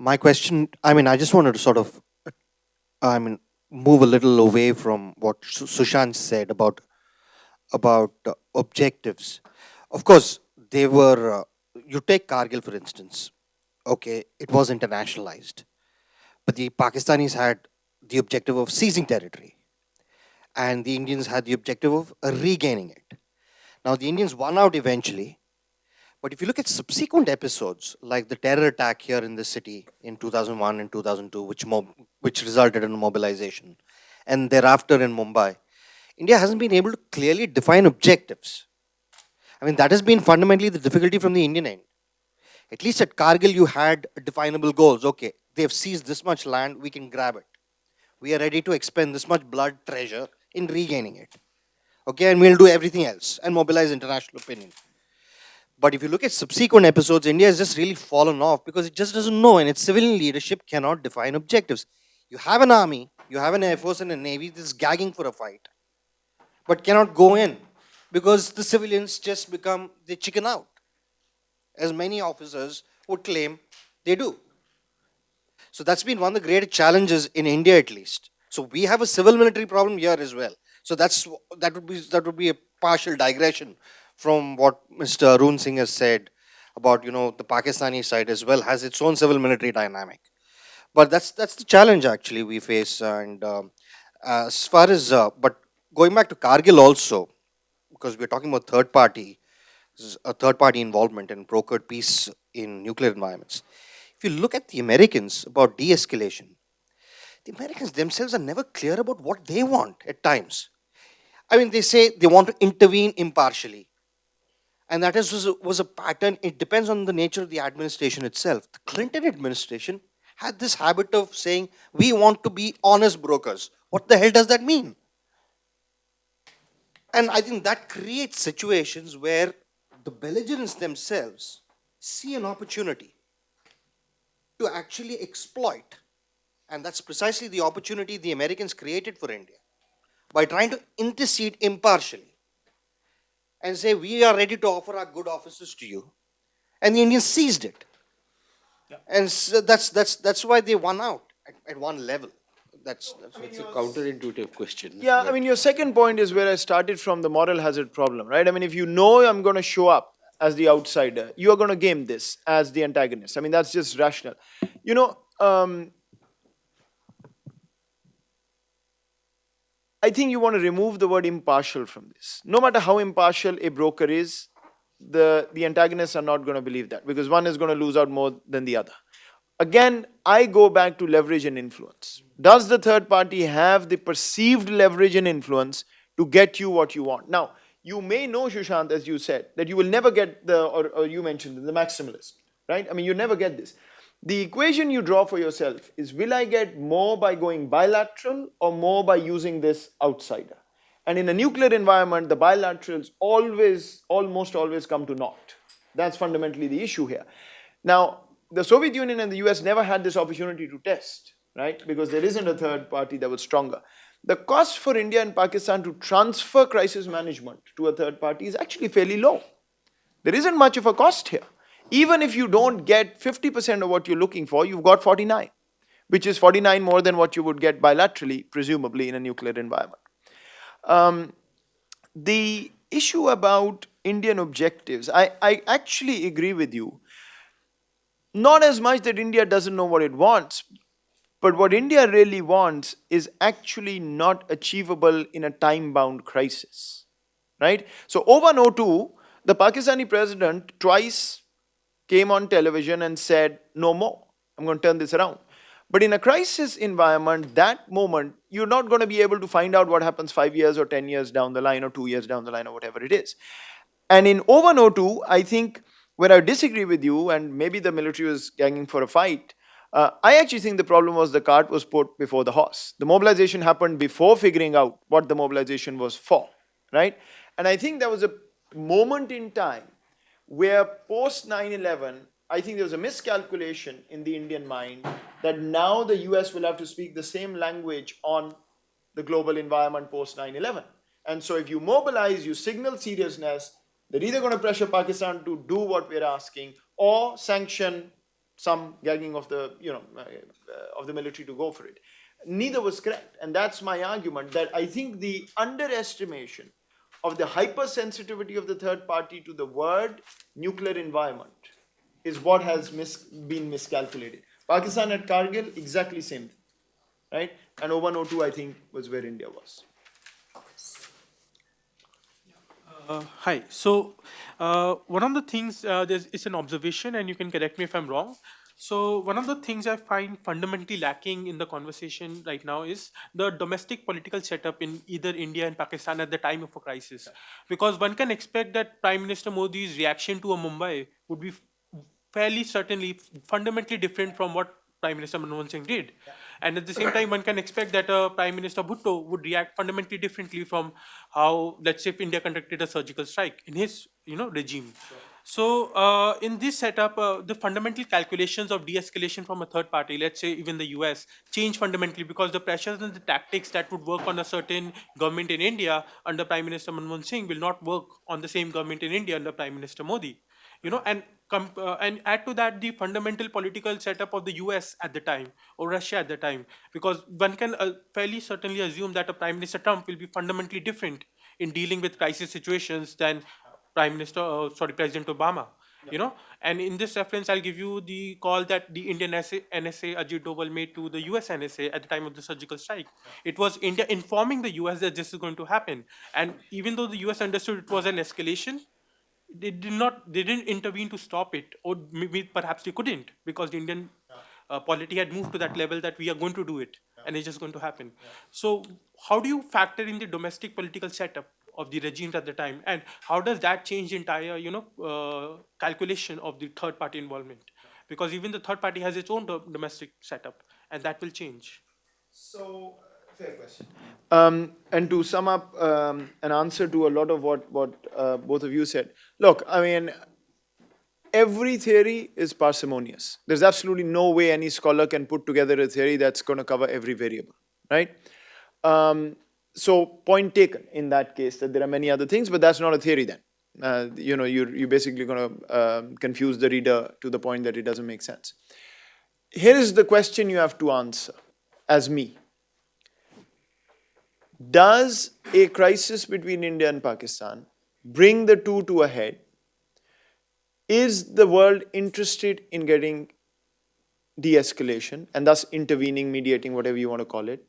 My question, I just wanted to sort of, move a little away from what Sushant said about objectives. Of course, they were, you take Kargil for instance, okay, it was internationalized, but the Pakistanis had the objective of seizing territory, and the Indians had the objective of regaining it. Now, the Indians won out eventually, but if you look at subsequent episodes, like the terror attack here in the city in 2001 and 2002, which resulted in mobilization, and thereafter in Mumbai, India hasn't been able to clearly define objectives. I mean, that has been fundamentally the difficulty from the Indian end. At least at Kargil, you had definable goals. Okay, they've seized this much land, we can grab it. We are ready to expend this much blood, treasure in regaining it. Okay, and we'll do everything else and mobilize international opinion. But if you look at subsequent episodes, India has just really fallen off because it just doesn't know, and its civilian leadership cannot define objectives. You have an army, you have an air force and a navy that's gagging for a fight, but cannot go in because the civilians just they chicken out, as many officers would claim they do. So that's been one of the great challenges in India, at least. So we have a civil military problem here as well. So that would be a partial digression from what Mr. Arun Singh has said about, the Pakistani side as well has its own civil military dynamic. But that's the challenge actually we face. And as far as but going back to Kargil also, because we're talking about third party involvement and brokered peace in nuclear environments. If you look at the Americans about de-escalation, the Americans themselves are never clear about what they want at times. I mean, they say they want to intervene impartially. And that was a pattern. It depends on the nature of the administration itself. The Clinton administration had this habit of saying, we want to be honest brokers. What the hell does that mean? And I think that creates situations where the belligerents themselves see an opportunity to actually exploit. And that's precisely the opportunity the Americans created for India by trying to intercede impartially and say, we are ready to offer our good offices to you. And the Indians seized it. Yeah. And so that's why they won out at one level. That's a counterintuitive question. Yeah, I mean, your second point is where I started from, the moral hazard problem, right? I mean, if you know I'm going to show up as the outsider, you are going to game this as the antagonist. I mean, that's just rational. I think you want to remove the word impartial from this. No matter how impartial a broker is, the antagonists are not going to believe that because one is going to lose out more than the other. Again, I go back to leverage and influence. Does the third party have the perceived leverage and influence to get you what you want? Now, you may know, Sushant, as you said, that you will never get or you mentioned the maximalist, right? I mean, you never get this. The equation you draw for yourself is, will I get more by going bilateral or more by using this outsider? And in a nuclear environment, the bilaterals almost always come to naught. That's fundamentally the issue here. Now, the Soviet Union and the US never had this opportunity to test, right? Because there isn't a third party that was stronger. The cost for India and Pakistan to transfer crisis management to a third party is actually fairly low. There isn't much of a cost here. Even if you don't get 50% of what you're looking for, you've got 49, which is 49 more than what you would get bilaterally, presumably, in a nuclear environment. The issue about Indian objectives, I actually agree with you. Not as much that India doesn't know what it wants, but what India really wants is actually not achievable in a time-bound crisis, right? So 0102, the Pakistani president twice came on television and said, no more, I'm going to turn this around. But in a crisis environment, that moment, you're not going to be able to find out what happens 5 years or 10 years down the line or 2 years down the line or whatever it is. And in 0102, I think where I disagree with you, and maybe the military was ganging for a fight, I actually think the problem was the cart was put before the horse. The mobilization happened before figuring out what the mobilization was for, right? And I think there was a moment in time where post 9/11, I think there was a miscalculation in the Indian mind that now the US will have to speak the same language on the global environment post 9/11. And so if you mobilize, you signal seriousness, they're either going to pressure Pakistan to do what we're asking or sanction some gagging of the, of the military to go for it. Neither was correct. And that's my argument, that I think the underestimation of the hypersensitivity of the third party to the word nuclear environment is what has been miscalculated. Pakistan at Kargil, exactly same thing, right? And 0102, I think, was where India was. Hi. So, one of the things, it's an observation, and you can correct me if I'm wrong. So, one of the things I find fundamentally lacking in the conversation right now is the domestic political setup in either India and Pakistan at the time of a crisis. Because one can expect that Prime Minister Modi's reaction to a Mumbai would be fairly certainly fundamentally different from what Prime Minister Manmohan Singh did. And at the same time, one can expect that Prime Minister Bhutto would react fundamentally differently from how, let's say, if India conducted a surgical strike in his, regime. So in this setup, the fundamental calculations of de-escalation from a third party, let's say even the US, change fundamentally because the pressures and the tactics that would work on a certain government in India under Prime Minister Manmohan Singh will not work on the same government in India under Prime Minister Modi. And add to that the fundamental political setup of the US at the time or Russia at the time, because one can fairly certainly assume that a Prime Minister Trump will be fundamentally different in dealing with crisis situations than President Obama. And in this reference, I'll give you the call that the Indian NSA Ajit Doval made to the US NSA at the time of the surgical strike. It was India informing the US that this is going to happen, and even though the US understood it was an escalation, they didn't intervene to stop it, or maybe perhaps they couldn't, because the Indian polity had moved to that level that we are going to do it, and it's just going to happen. So how do you factor in the domestic political setup of the regimes at the time, and how does that change the entire calculation of the third party involvement? Because even the third party has its own domestic setup, and that will change. So, fair question. And to sum up an answer to a lot of what both of you said, look, I mean, every theory is parsimonious. There's absolutely no way any scholar can put together a theory that's going to cover every variable, right? So point taken in that case, that there are many other things, but that's not a theory then. You're basically going to confuse the reader to the point that it doesn't make sense. Here is the question you have to answer as me. Does a crisis between India and Pakistan bring the two to a head? Is the world interested in getting de-escalation and thus intervening, mediating, whatever you want to call it?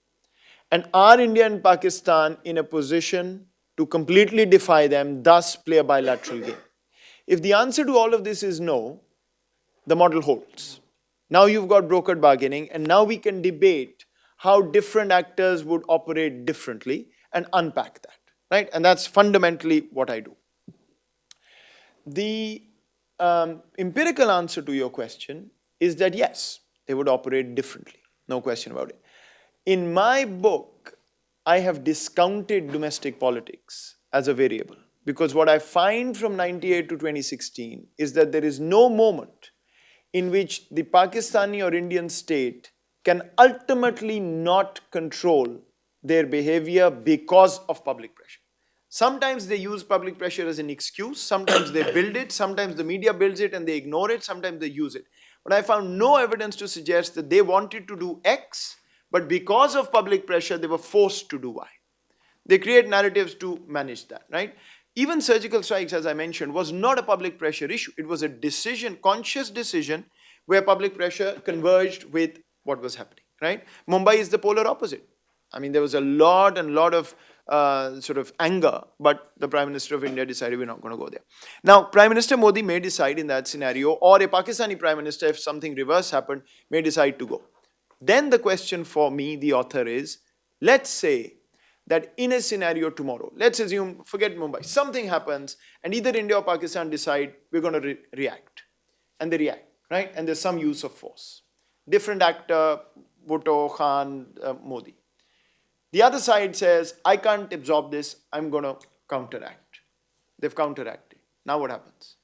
And are India and Pakistan in a position to completely defy them, thus play a bilateral game? If the answer to all of this is no, the model holds. Now you've got brokered bargaining, and now we can debate how different actors would operate differently and unpack that, right? And that's fundamentally what I do. The empirical answer to your question is that yes, they would operate differently, no question about it. In my book, I have discounted domestic politics as a variable because what I find from 98 to 2016 is that there is no moment in which the Pakistani or Indian state can ultimately not control their behavior because of public pressure. Sometimes they use public pressure as an excuse, sometimes they build it, sometimes the media builds it and they ignore it, sometimes they use it. But I found no evidence to suggest that they wanted to do X, but because of public pressure, they were forced to do Y. They create narratives to manage that, right? Even surgical strikes, as I mentioned, was not a public pressure issue. It was a decision, conscious decision, where public pressure converged with what was happening, right? Mumbai is the polar opposite. I mean, there was a lot of sort of anger, but the Prime Minister of India decided we're not going to go there. Now, Prime Minister Modi may decide in that scenario, or a Pakistani Prime Minister, if something reverse happened, may decide to go. Then the question for me, the author, is, let's say that in a scenario tomorrow, let's assume, forget Mumbai, something happens and either India or Pakistan decide we're going to react. And they react, right? And there's some use of force. Different actor, Bhutto, Khan, Modi. The other side says, I can't absorb this, I'm going to counteract. They've counteracted. Now what happens?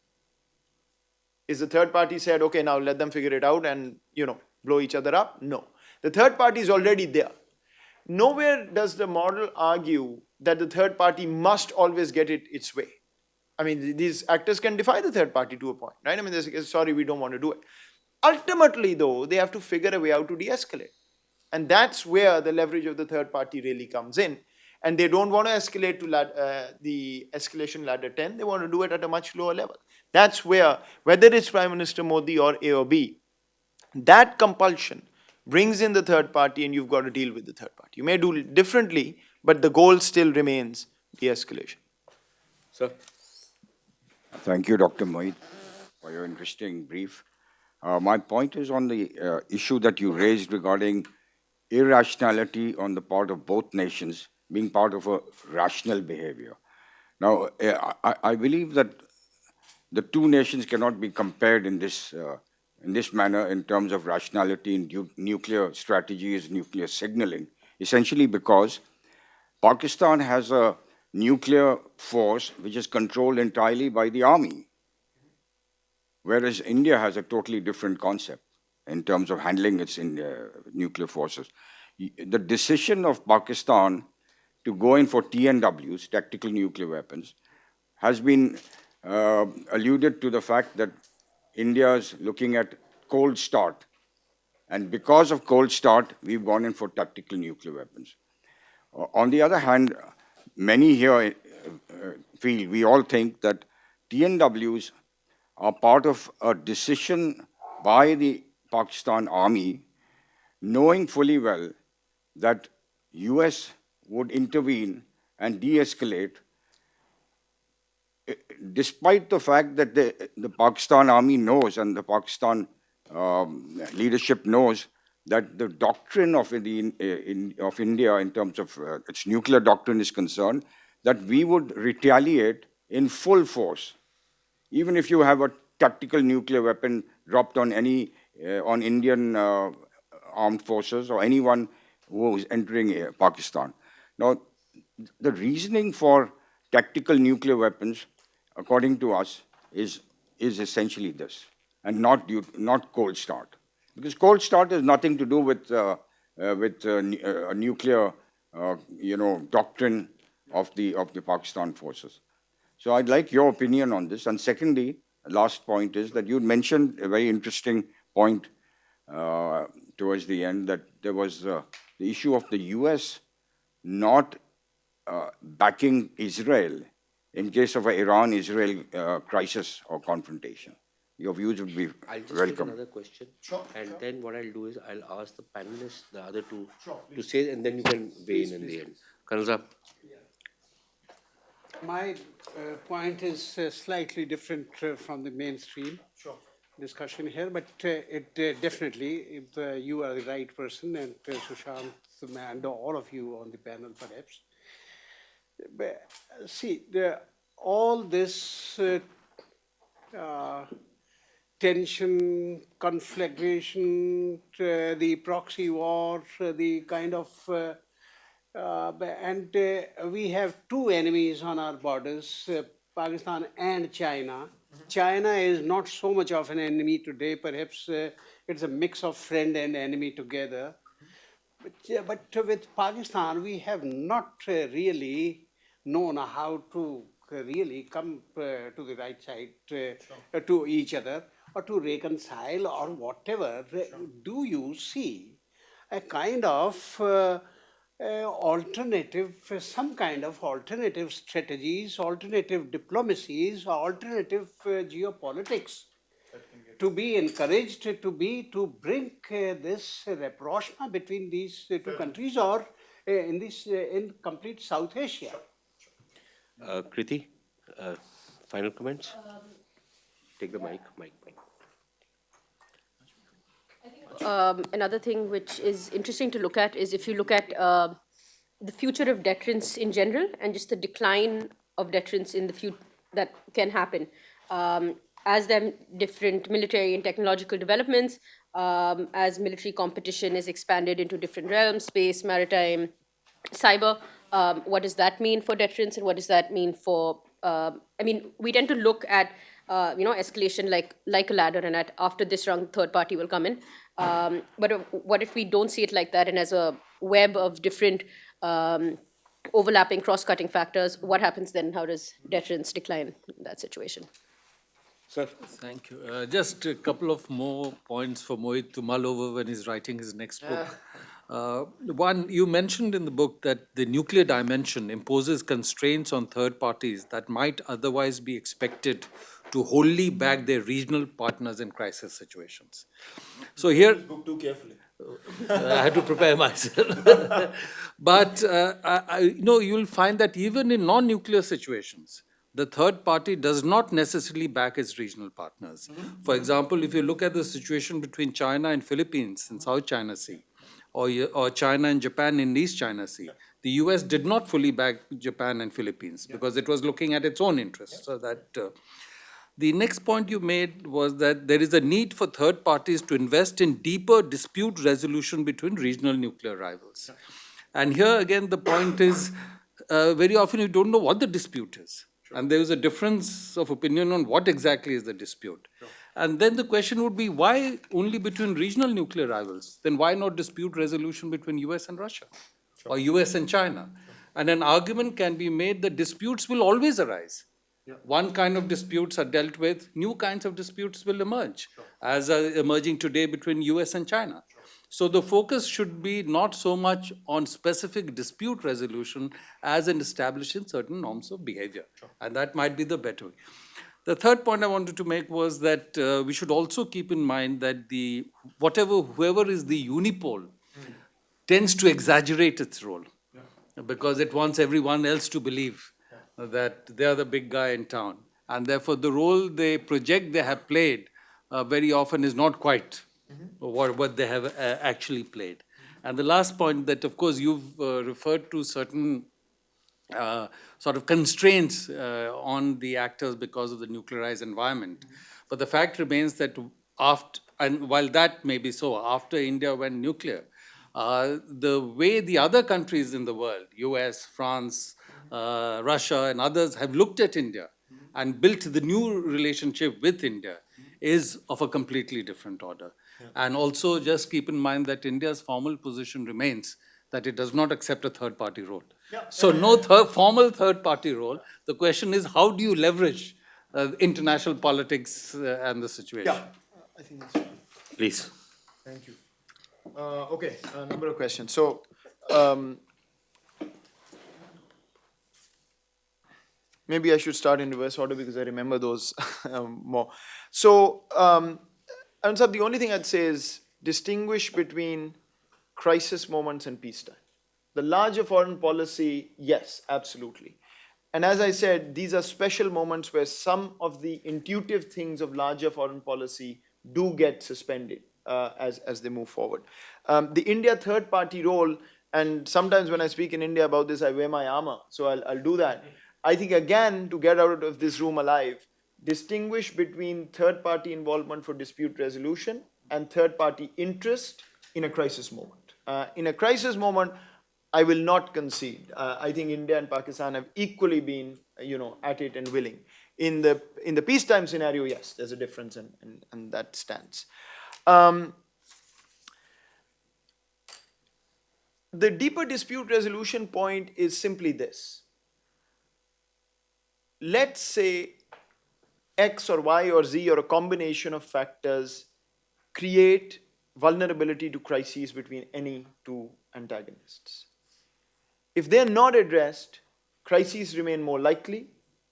Is the third party said, okay, now let them figure it out and, blow each other up? No. The third party is already there. Nowhere does the model argue that the third party must always get it its way. I mean, these actors can defy the third party to a point, right? I mean, they say, sorry, we don't want to do it. Ultimately, though, they have to figure a way out to de-escalate. And that's where the leverage of the third party really comes in. And they don't want to escalate to the escalation ladder 10. They want to do it at a much lower level. That's where, whether it's Prime Minister Modi or A or B, that compulsion brings in the third party and you've got to deal with the third party. You may do it differently, but the goal still remains de-escalation. Sir? Thank you, Dr. Mohit, for your interesting brief. My point is on the issue that you raised regarding irrationality on the part of both nations being part of a rational behavior. Now, I believe that the two nations cannot be compared in this manner in terms of rationality in nuclear strategies, nuclear signaling, essentially because Pakistan has a nuclear force which is controlled entirely by the army, whereas India has a totally different concept in terms of handling its nuclear forces. The decision of Pakistan to go in for TNWs, tactical nuclear weapons, has been alluded to the fact that India is looking at cold start. And because of cold start, we've gone in for tactical nuclear weapons. On the other hand, many here feel, we all think that TNWs are part of a decision by the Pakistan army, knowing fully well that US would intervene and de-escalate, despite the fact that the Pakistan army knows and the Pakistan leadership knows that the doctrine of India in terms of its nuclear doctrine is concerned, that we would retaliate in full force. Even if you have a tactical nuclear weapon dropped on on Indian armed forces or anyone who is entering Pakistan. Now, the reasoning for tactical nuclear weapons, according to us, is essentially this, and not cold start, because cold start has nothing to do with a nuclear, doctrine of the Pakistan forces. So I'd like your opinion on this. And secondly, last point is that you mentioned a very interesting point towards the end, that there was the issue of the US not backing Israel in case of an Iran-Israel crisis or confrontation. Your views would be I'll just welcome. take another question. And then what I'll do is I'll ask the panelists, the other two, to say, and then you can weigh in the end. Kanza? My point is slightly different from the mainstream discussion here, but it definitely, if you are the right person, and Sushant, and all of you on the panel perhaps. But, see, all this tension, conflagration, the proxy war, the kind of, and we have two enemies on our borders, Pakistan and China. China is not so much of an enemy today, perhaps it's a mix of friend and enemy together. But, yeah, but with Pakistan, we have not really known how to really come to the right side to each other or to reconcile or whatever. Do you see a kind of alternative, some kind of alternative strategies, alternative diplomacies, alternative geopolitics to be encouraged to bring this rapprochement between these two countries or in complete South Asia? Kriti, final comments? Take the mic. Another thing which is interesting to look at is if you look at the future of deterrence in general and just the decline of deterrence in the future that can happen. As there are different military and technological developments, as military competition is expanded into different realms, space, maritime, cyber, what does that mean for deterrence and what does that mean for, we tend to look at, escalation like a ladder and at after this round, third party will come in. But what if we don't see it like that and as a web of different overlapping, cross-cutting factors, what happens then? How does deterrence decline in that situation? Sir? Thank you. Just a couple of more points for Mohit to mull over when he's writing his next book. One, you mentioned in the book that the nuclear dimension imposes constraints on third parties that might otherwise be expected to wholly back their regional partners in crisis situations. So here, Book too carefully. I had to prepare myself. But you'll find that even in non-nuclear situations, the third party does not necessarily back its regional partners. For example, if you look at the situation between China and Philippines in South China Sea, or China and Japan in East China Sea, the US did not fully back Japan and Philippines because it was looking at its own interests. So that the next point you made was that there is a need for third parties to invest in deeper dispute resolution between regional nuclear rivals. And here again, the point is very often you don't know what the dispute is. And there is a difference of opinion on what exactly is the dispute. And then the question would be, why only between regional nuclear rivals? Then why not dispute resolution between US and Russia? Or US and China? And an argument can be made that disputes will always arise. One kind of disputes are dealt with, new kinds of disputes will emerge, as are emerging today between US and China. So the focus should be not so much on specific dispute resolution as in establishing certain norms of behavior. And that might be the better way. The third point I wanted to make was that we should also keep in mind that whoever is the unipole tends to exaggerate its role because it wants everyone else to believe that they are the big guy in town. And therefore the role they project they have played very often is not quite what they have actually played. And the last point that, of course, you've referred to certain sort of constraints on the actors because of the nuclearized environment. But the fact remains that and while that may be so, after India went nuclear, the way the other countries in the world, US, France, Russia and others have looked at India and built the new relationship with India is of a completely different order. And also just keep in mind that India's formal position remains that it does not accept a third-party role. So no formal third-party role. The question is, how do you leverage international politics and the situation? Yeah, I think that's fine. Please. Thank you. Okay, a number of questions. So, maybe I should start in reverse order because I remember those more. So, Ansab, the only thing I'd say is distinguish between crisis moments and peacetime. The larger foreign policy, yes, absolutely. And as I said, these are special moments where some of the intuitive things of larger foreign policy do get suspended as they move forward. The India third party role, and sometimes when I speak in India about this, I wear my armor, so I'll do that. I think again, to get out of this room alive, distinguish between third-party involvement for dispute resolution and third-party interest in a crisis moment. In a crisis moment, I will not concede. I think India and Pakistan have equally been, at it and willing. In the peacetime scenario, yes, there's a difference, and that stands. The deeper dispute resolution point is simply this. Let's say X or Y or Z or a combination of factors create vulnerability to crises between any two antagonists. If they're not addressed, crises remain more likely,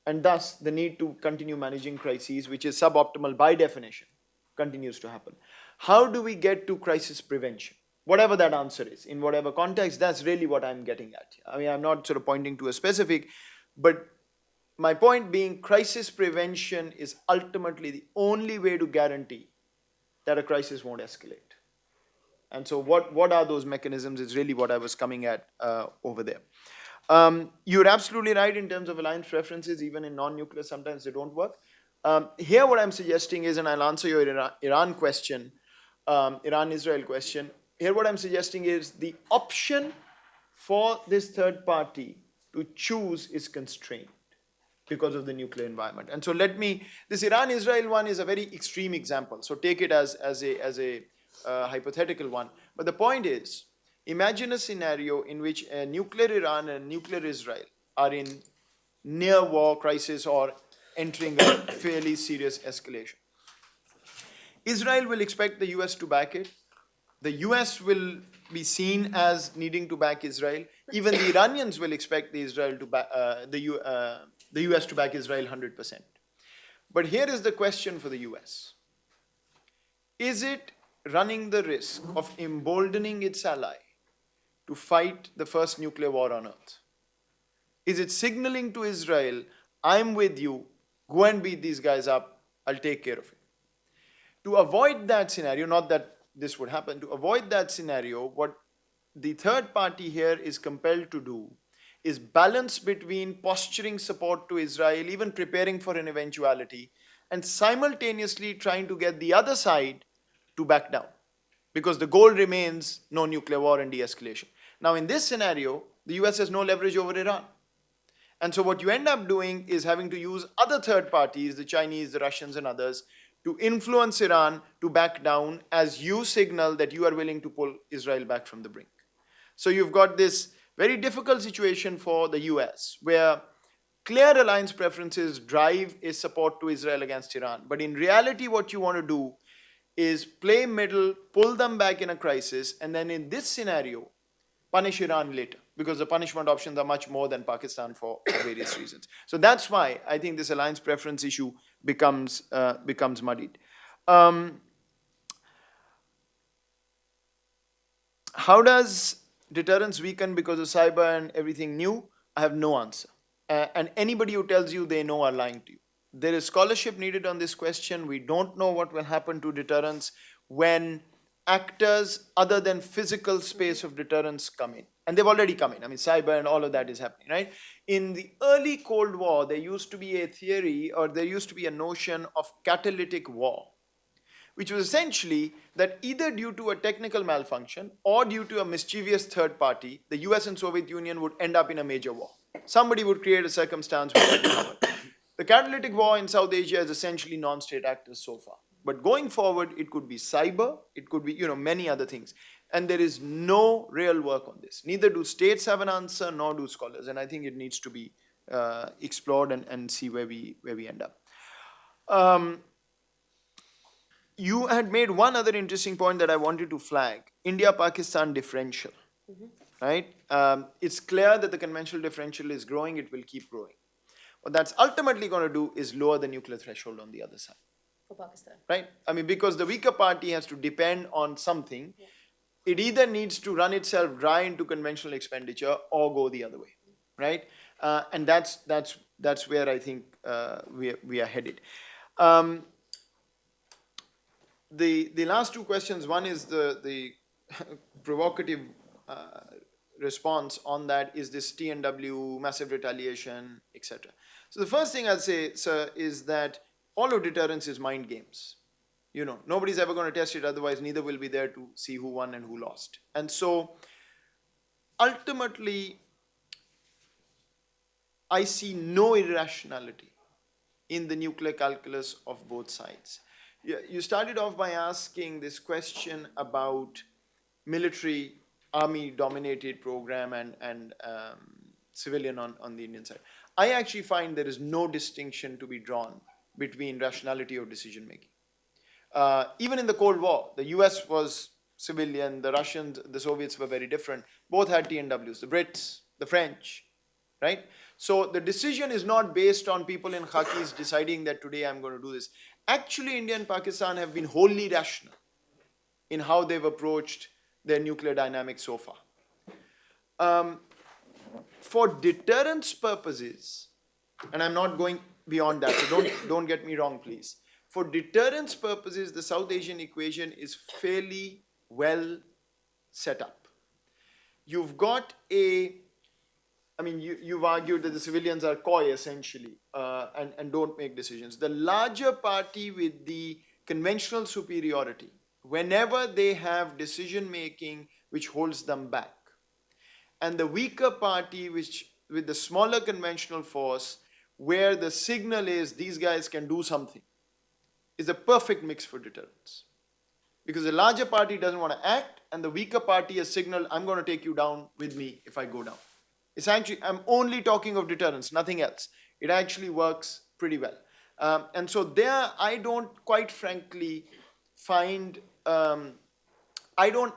and thus the need to continue managing crises, which is suboptimal by definition, continues to happen. How do we get to crisis prevention? Whatever that answer is, in whatever context, that's really what I'm getting at. I mean, I'm not sort of pointing to a specific, but my point being, crisis prevention is ultimately the only way to guarantee that a crisis won't escalate. And so what are those mechanisms is really what I was coming at over there. You're absolutely right in terms of alliance preferences, even in non-nuclear, sometimes they don't work. Here what I'm suggesting is, and I'll answer your Iran question, Iran-Israel question. Here what I'm suggesting is the option for this third party to choose is constrained because of the nuclear environment. And so this Iran-Israel one is a very extreme example. So take it as a hypothetical one. But the point is, imagine a scenario in which a nuclear Iran and nuclear Israel are in near war crisis or entering a fairly serious escalation. Israel will expect the US to back it. The US will be seen as needing to back Israel. Even the Iranians will expect the US to back Israel 100%. But here is the question for the US. Is it running the risk of emboldening its ally to fight the first nuclear war on earth? Is it signaling to Israel, I'm with you, go and beat these guys up, I'll take care of it? To avoid that scenario, not that this would happen, to avoid that scenario, what the third party here is compelled to do is balance between posturing support to Israel, even preparing for an eventuality, and simultaneously trying to get the other side to back down. Because the goal remains no nuclear war and de-escalation. Now in this scenario, the US has no leverage over Iran. And so what you end up doing is having to use other third parties, the Chinese, the Russians and others, to influence Iran to back down as you signal that you are willing to pull Israel back from the brink. So you've got this very difficult situation for the US, where clear alliance preferences drive a support to Israel against Iran. But in reality, what you want to do is play middle, pull them back in a crisis, and then in this scenario, punish Iran later, because the punishment options are much more than Pakistan for various reasons. So that's why I think this alliance preference issue becomes muddied. How does deterrence weaken because of cyber and everything new? I have no answer. And anybody who tells you they know are lying to you. There is scholarship needed on this question. We don't know what will happen to deterrence when actors other than physical space of deterrence come in. And they've already come in. I mean, cyber and all of that is happening, right? In the early Cold War, there used to be a theory, or there used to be a notion of catalytic war, which was essentially that either due to a technical malfunction or due to a mischievous third party, the US and Soviet Union would end up in a major war. Somebody would create a circumstance where that would happen. The catalytic war in South Asia is essentially non-state actors so far. But going forward, it could be cyber, it could be many other things. And there is no real work on this. Neither do states have an answer, nor do scholars. And I think it needs to be explored and see where we end up. You had made one other interesting point that I wanted to flag, India-Pakistan differential, right? It's clear that the conventional differential is growing, it will keep growing. What that's ultimately going to do is lower the nuclear threshold on the other side. For Pakistan. Right? I mean, because the weaker party has to depend on something, it either needs to run itself dry into conventional expenditure or go the other way, right? And that's where I think we are headed. The last two questions, one is the provocative response on that, is this TNW, massive retaliation, etc. So the first thing I'll say, sir, is that all of deterrence is mind games. You know, nobody's ever going to test it, otherwise neither will be there to see who won and who lost. And so ultimately, I see no irrationality in the nuclear calculus of both sides. You started off by asking this question about military, army-dominated program and civilian on the Indian side. I actually find there is no distinction to be drawn between rationality of decision-making. Even in the Cold War, the US was civilian, the Russians, the Soviets were very different. Both had TNWs, the Brits, the French, right? So the decision is not based on people in khakis deciding that today I'm going to do this. Actually, India and Pakistan have been wholly rational in how they've approached their nuclear dynamics so far. For deterrence purposes, and I'm not going beyond that, so don't get me wrong, please. For deterrence purposes, the South Asian equation is fairly well set up. You've got you've argued that the civilians are coy essentially and don't make decisions. The larger party with the conventional superiority, whenever they have decision making which holds them back, and the weaker party which with the smaller conventional force where the signal is these guys can do something, is a perfect mix for deterrence. Because the larger party doesn't want to act, and the weaker party has signaled, I'm going to take you down with me if I go down. Essentially, I'm only talking of deterrence, nothing else. It actually works pretty well. And so there, I don't quite frankly find, I don't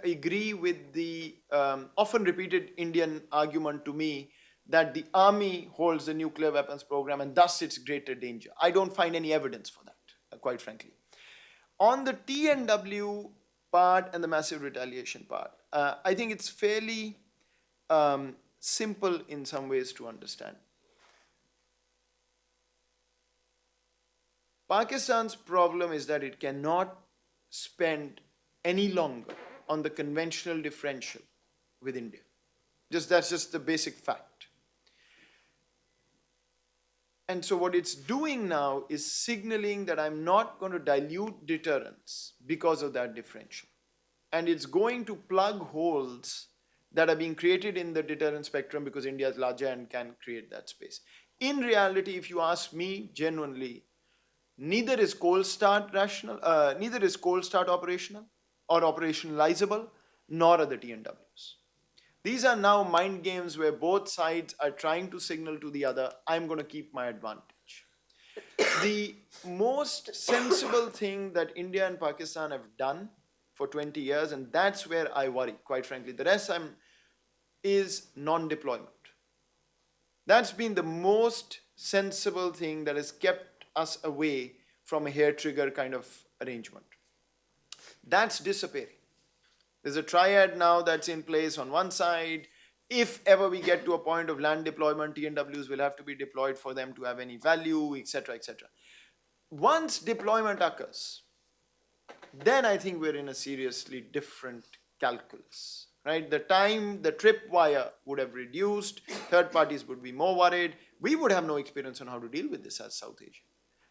agree with the often repeated Indian argument to me that the army holds the nuclear weapons program and thus it's greater danger. I don't find any evidence for that, quite frankly. On the TNW part and the massive retaliation part, I think it's fairly simple in some ways to understand. Pakistan's problem is that it cannot spend any longer on the conventional differential with India. That's just the basic fact. And so what it's doing now is signaling that I'm not going to dilute deterrence because of that differential. And it's going to plug holes that are being created in the deterrence spectrum because India is larger and can create that space. In reality, if you ask me genuinely, neither is cold start operational or operationalizable, nor are the TNWs. These are now mind games where both sides are trying to signal to the other, I'm going to keep my advantage. The most sensible thing that India and Pakistan have done for 20 years, and that's where I worry, quite frankly. The rest is non-deployment. That's been the most sensible thing that has kept us away from a hair trigger kind of arrangement. That's disappearing. There's a triad now that's in place on one side. If ever we get to a point of land deployment, TNWs will have to be deployed for them to have any value, etc., etc. Once deployment occurs, then I think we're in a seriously different calculus, right? The time, the tripwire would have reduced, third parties would be more worried. We would have no experience on how to deal with this as South Asia.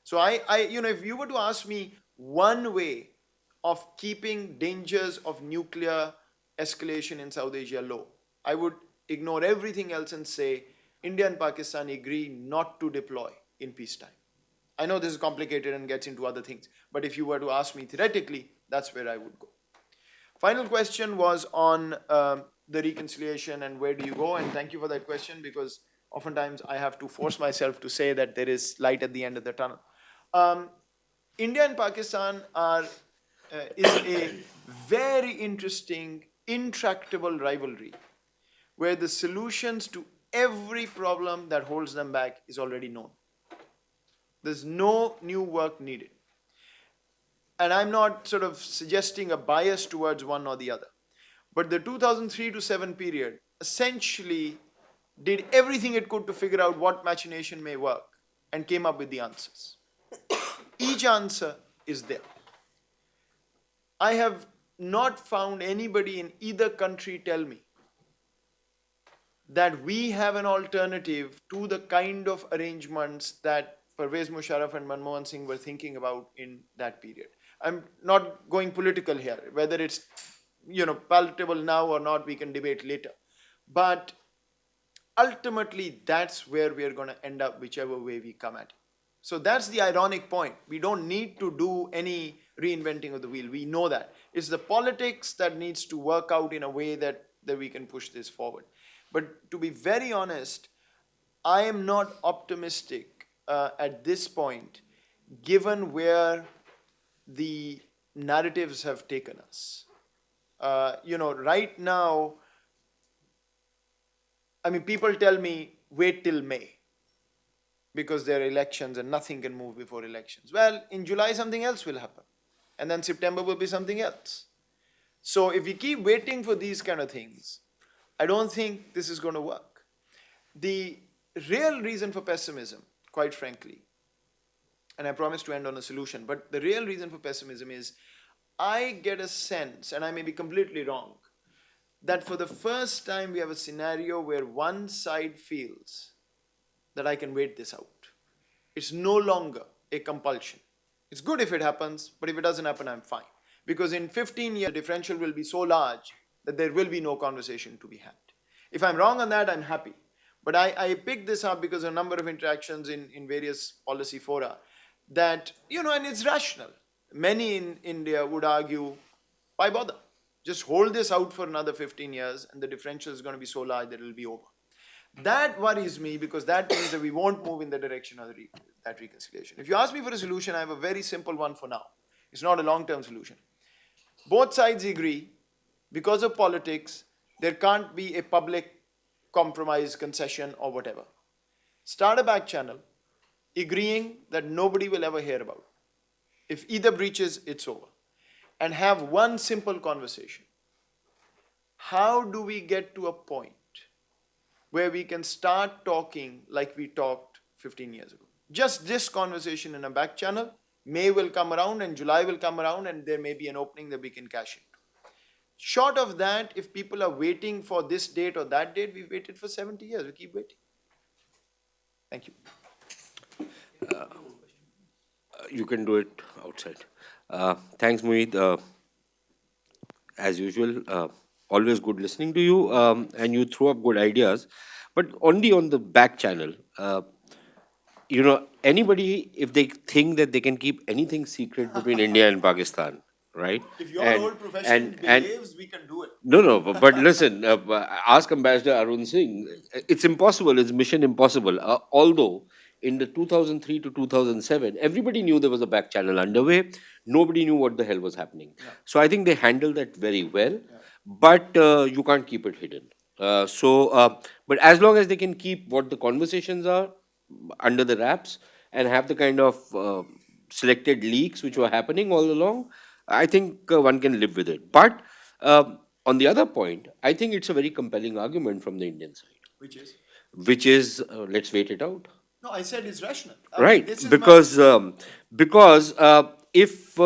So if you were to ask me one way of keeping dangers of nuclear escalation in South Asia low, I would ignore everything else and say India and Pakistan agree not to deploy in peacetime. I know this is complicated and gets into other things, but if you were to ask me theoretically, that's where I would go. Final question was on the reconciliation and where do you go, and thank you for that question because oftentimes I have to force myself to say that there is light at the end of the tunnel. India and Pakistan is a very interesting, intractable rivalry where the solutions to every problem that holds them back is already known. There's no new work needed. And I'm not sort of suggesting a bias towards one or the other. But the 2003 to 7 period essentially did everything it could to figure out what machination may work and came up with the answers. Each answer is there. I have not found anybody in either country tell me that we have an alternative to the kind of arrangements that Pervez Musharraf and Manmohan Singh were thinking about in that period. I'm not going political here. Whether it's palatable now or not, we can debate later. But ultimately, that's where we're going to end up, whichever way we come at it. So that's the ironic point. We don't need to do any reinventing of the wheel. We know that. It's the politics that needs to work out in a way that we can push this forward. But to be very honest, I am not optimistic at this point, given where the narratives have taken us. Right now, I mean, people tell me, wait till May, because there are elections and nothing can move before elections. Well, in July, something else will happen. And then September will be something else. So if we keep waiting for these kind of things, I don't think this is going to work. The real reason for pessimism, quite frankly, and I promise to end on a solution, but the real reason for pessimism is I get a sense, and I may be completely wrong, that for the first time we have a scenario where one side feels that I can wait this out. It's no longer a compulsion. It's good if it happens, but if it doesn't happen, I'm fine. Because in 15 years, the differential will be so large that there will be no conversation to be had. If I'm wrong on that, I'm happy. But I picked this up because of a number of interactions in various policy fora that, and it's rational. Many in India would argue, why bother? Just hold this out for another 15 years and the differential is going to be so large that it will be over. That worries me because that means that we won't move in the direction of that reconciliation. If you ask me for a solution, I have a very simple one for now. It's not a long-term solution. Both sides agree, because of politics, there can't be a public compromise, concession, or whatever. Start a back channel, agreeing that nobody will ever hear about. If either breaches, it's over. And have one simple conversation. How do we get to a point where we can start talking like we talked 15 years ago? Just this conversation in a back channel. May will come around and July will come around and there may be an opening that we can cash into. Short of that, if people are waiting for this date or that date, we've waited for 70 years. We keep waiting. Thank you. You can do it outside. Thanks, Mohit. As usual, always good listening to you, and you throw up good ideas, but only on the back channel. Anybody, if they think that they can keep anything secret between India and Pakistan, right? If your whole profession behaves, we can do it. No, but listen, ask Ambassador Arun Singh. It's impossible. It's mission impossible. Although in the 2003 to 2007, everybody knew there was a back channel underway. Nobody knew what the hell was happening. Yeah. So I think they handled that very well. Yeah. But you can't keep it hidden. But as long as they can keep what the conversations are under the wraps and have the kind of selected leaks which were happening all along, I think one can live with it. But on the other point, I think it's a very compelling argument from the Indian side. Which is, let's wait it out. No, I said it's rational. Right, because if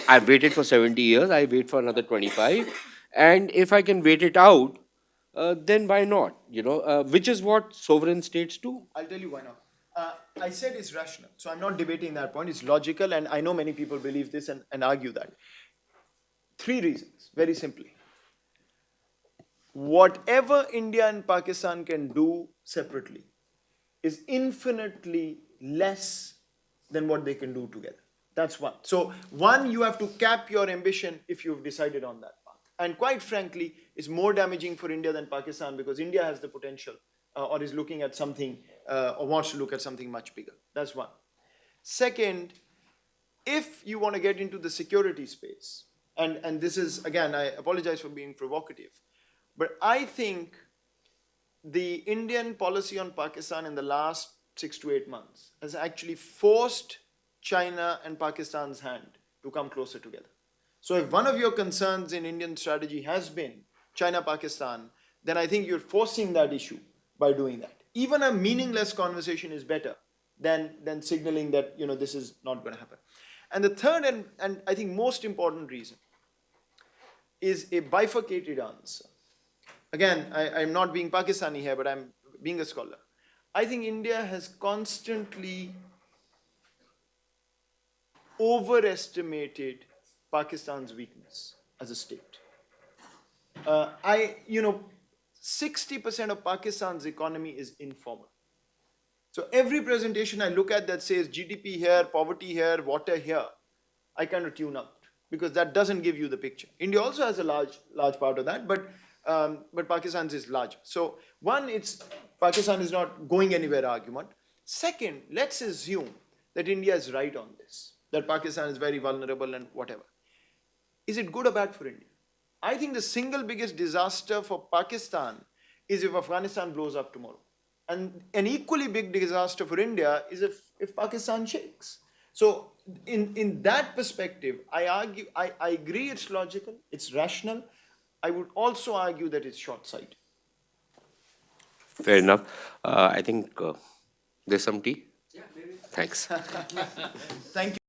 I've waited for 70 years, I wait for another 25. And if I can wait it out, then why not? Which is what sovereign states do. I'll tell you why not. I said it's rational. So I'm not debating that point. It's logical. And I know many people believe this and argue that. 3 reasons, very simply. Whatever India and Pakistan can do separately is infinitely less than what they can do together. That's one. So one, you have to cap your ambition if you've decided on that path. And quite frankly, it's more damaging for India than Pakistan because India has the potential or is looking at something or wants to look at something much bigger. That's one. Second, if you want to get into the security space, and this is, again, I apologize for being provocative, but I think the Indian policy on Pakistan in the last 6 to 8 months has actually forced China and Pakistan's hand to come closer together. So if one of your concerns in Indian strategy has been China-Pakistan, then I think you're forcing that issue by doing that. Even a meaningless conversation is better than signaling that this is not going to happen. And the third and I think most important reason is a bifurcated answer. Again, I'm not being Pakistani here, but I'm being a scholar. I think India has constantly overestimated Pakistan's weakness as a state. 60% of Pakistan's economy is informal. So every presentation I look at that says GDP here, poverty here, water here, I kind of tune out because that doesn't give you the picture. India also has a large part of that, but Pakistan's is larger. So one, it's Pakistan is not going anywhere argument. Second, let's assume that India is right on this, that Pakistan is very vulnerable and whatever. Is it good or bad for India? I think the single biggest disaster for Pakistan is if Afghanistan blows up tomorrow. And an equally big disaster for India is if Pakistan shakes. So in that perspective, I agree it's logical, it's rational. I would also argue that it's short-sighted. Fair enough. I think there's some tea. Thanks. Thank you.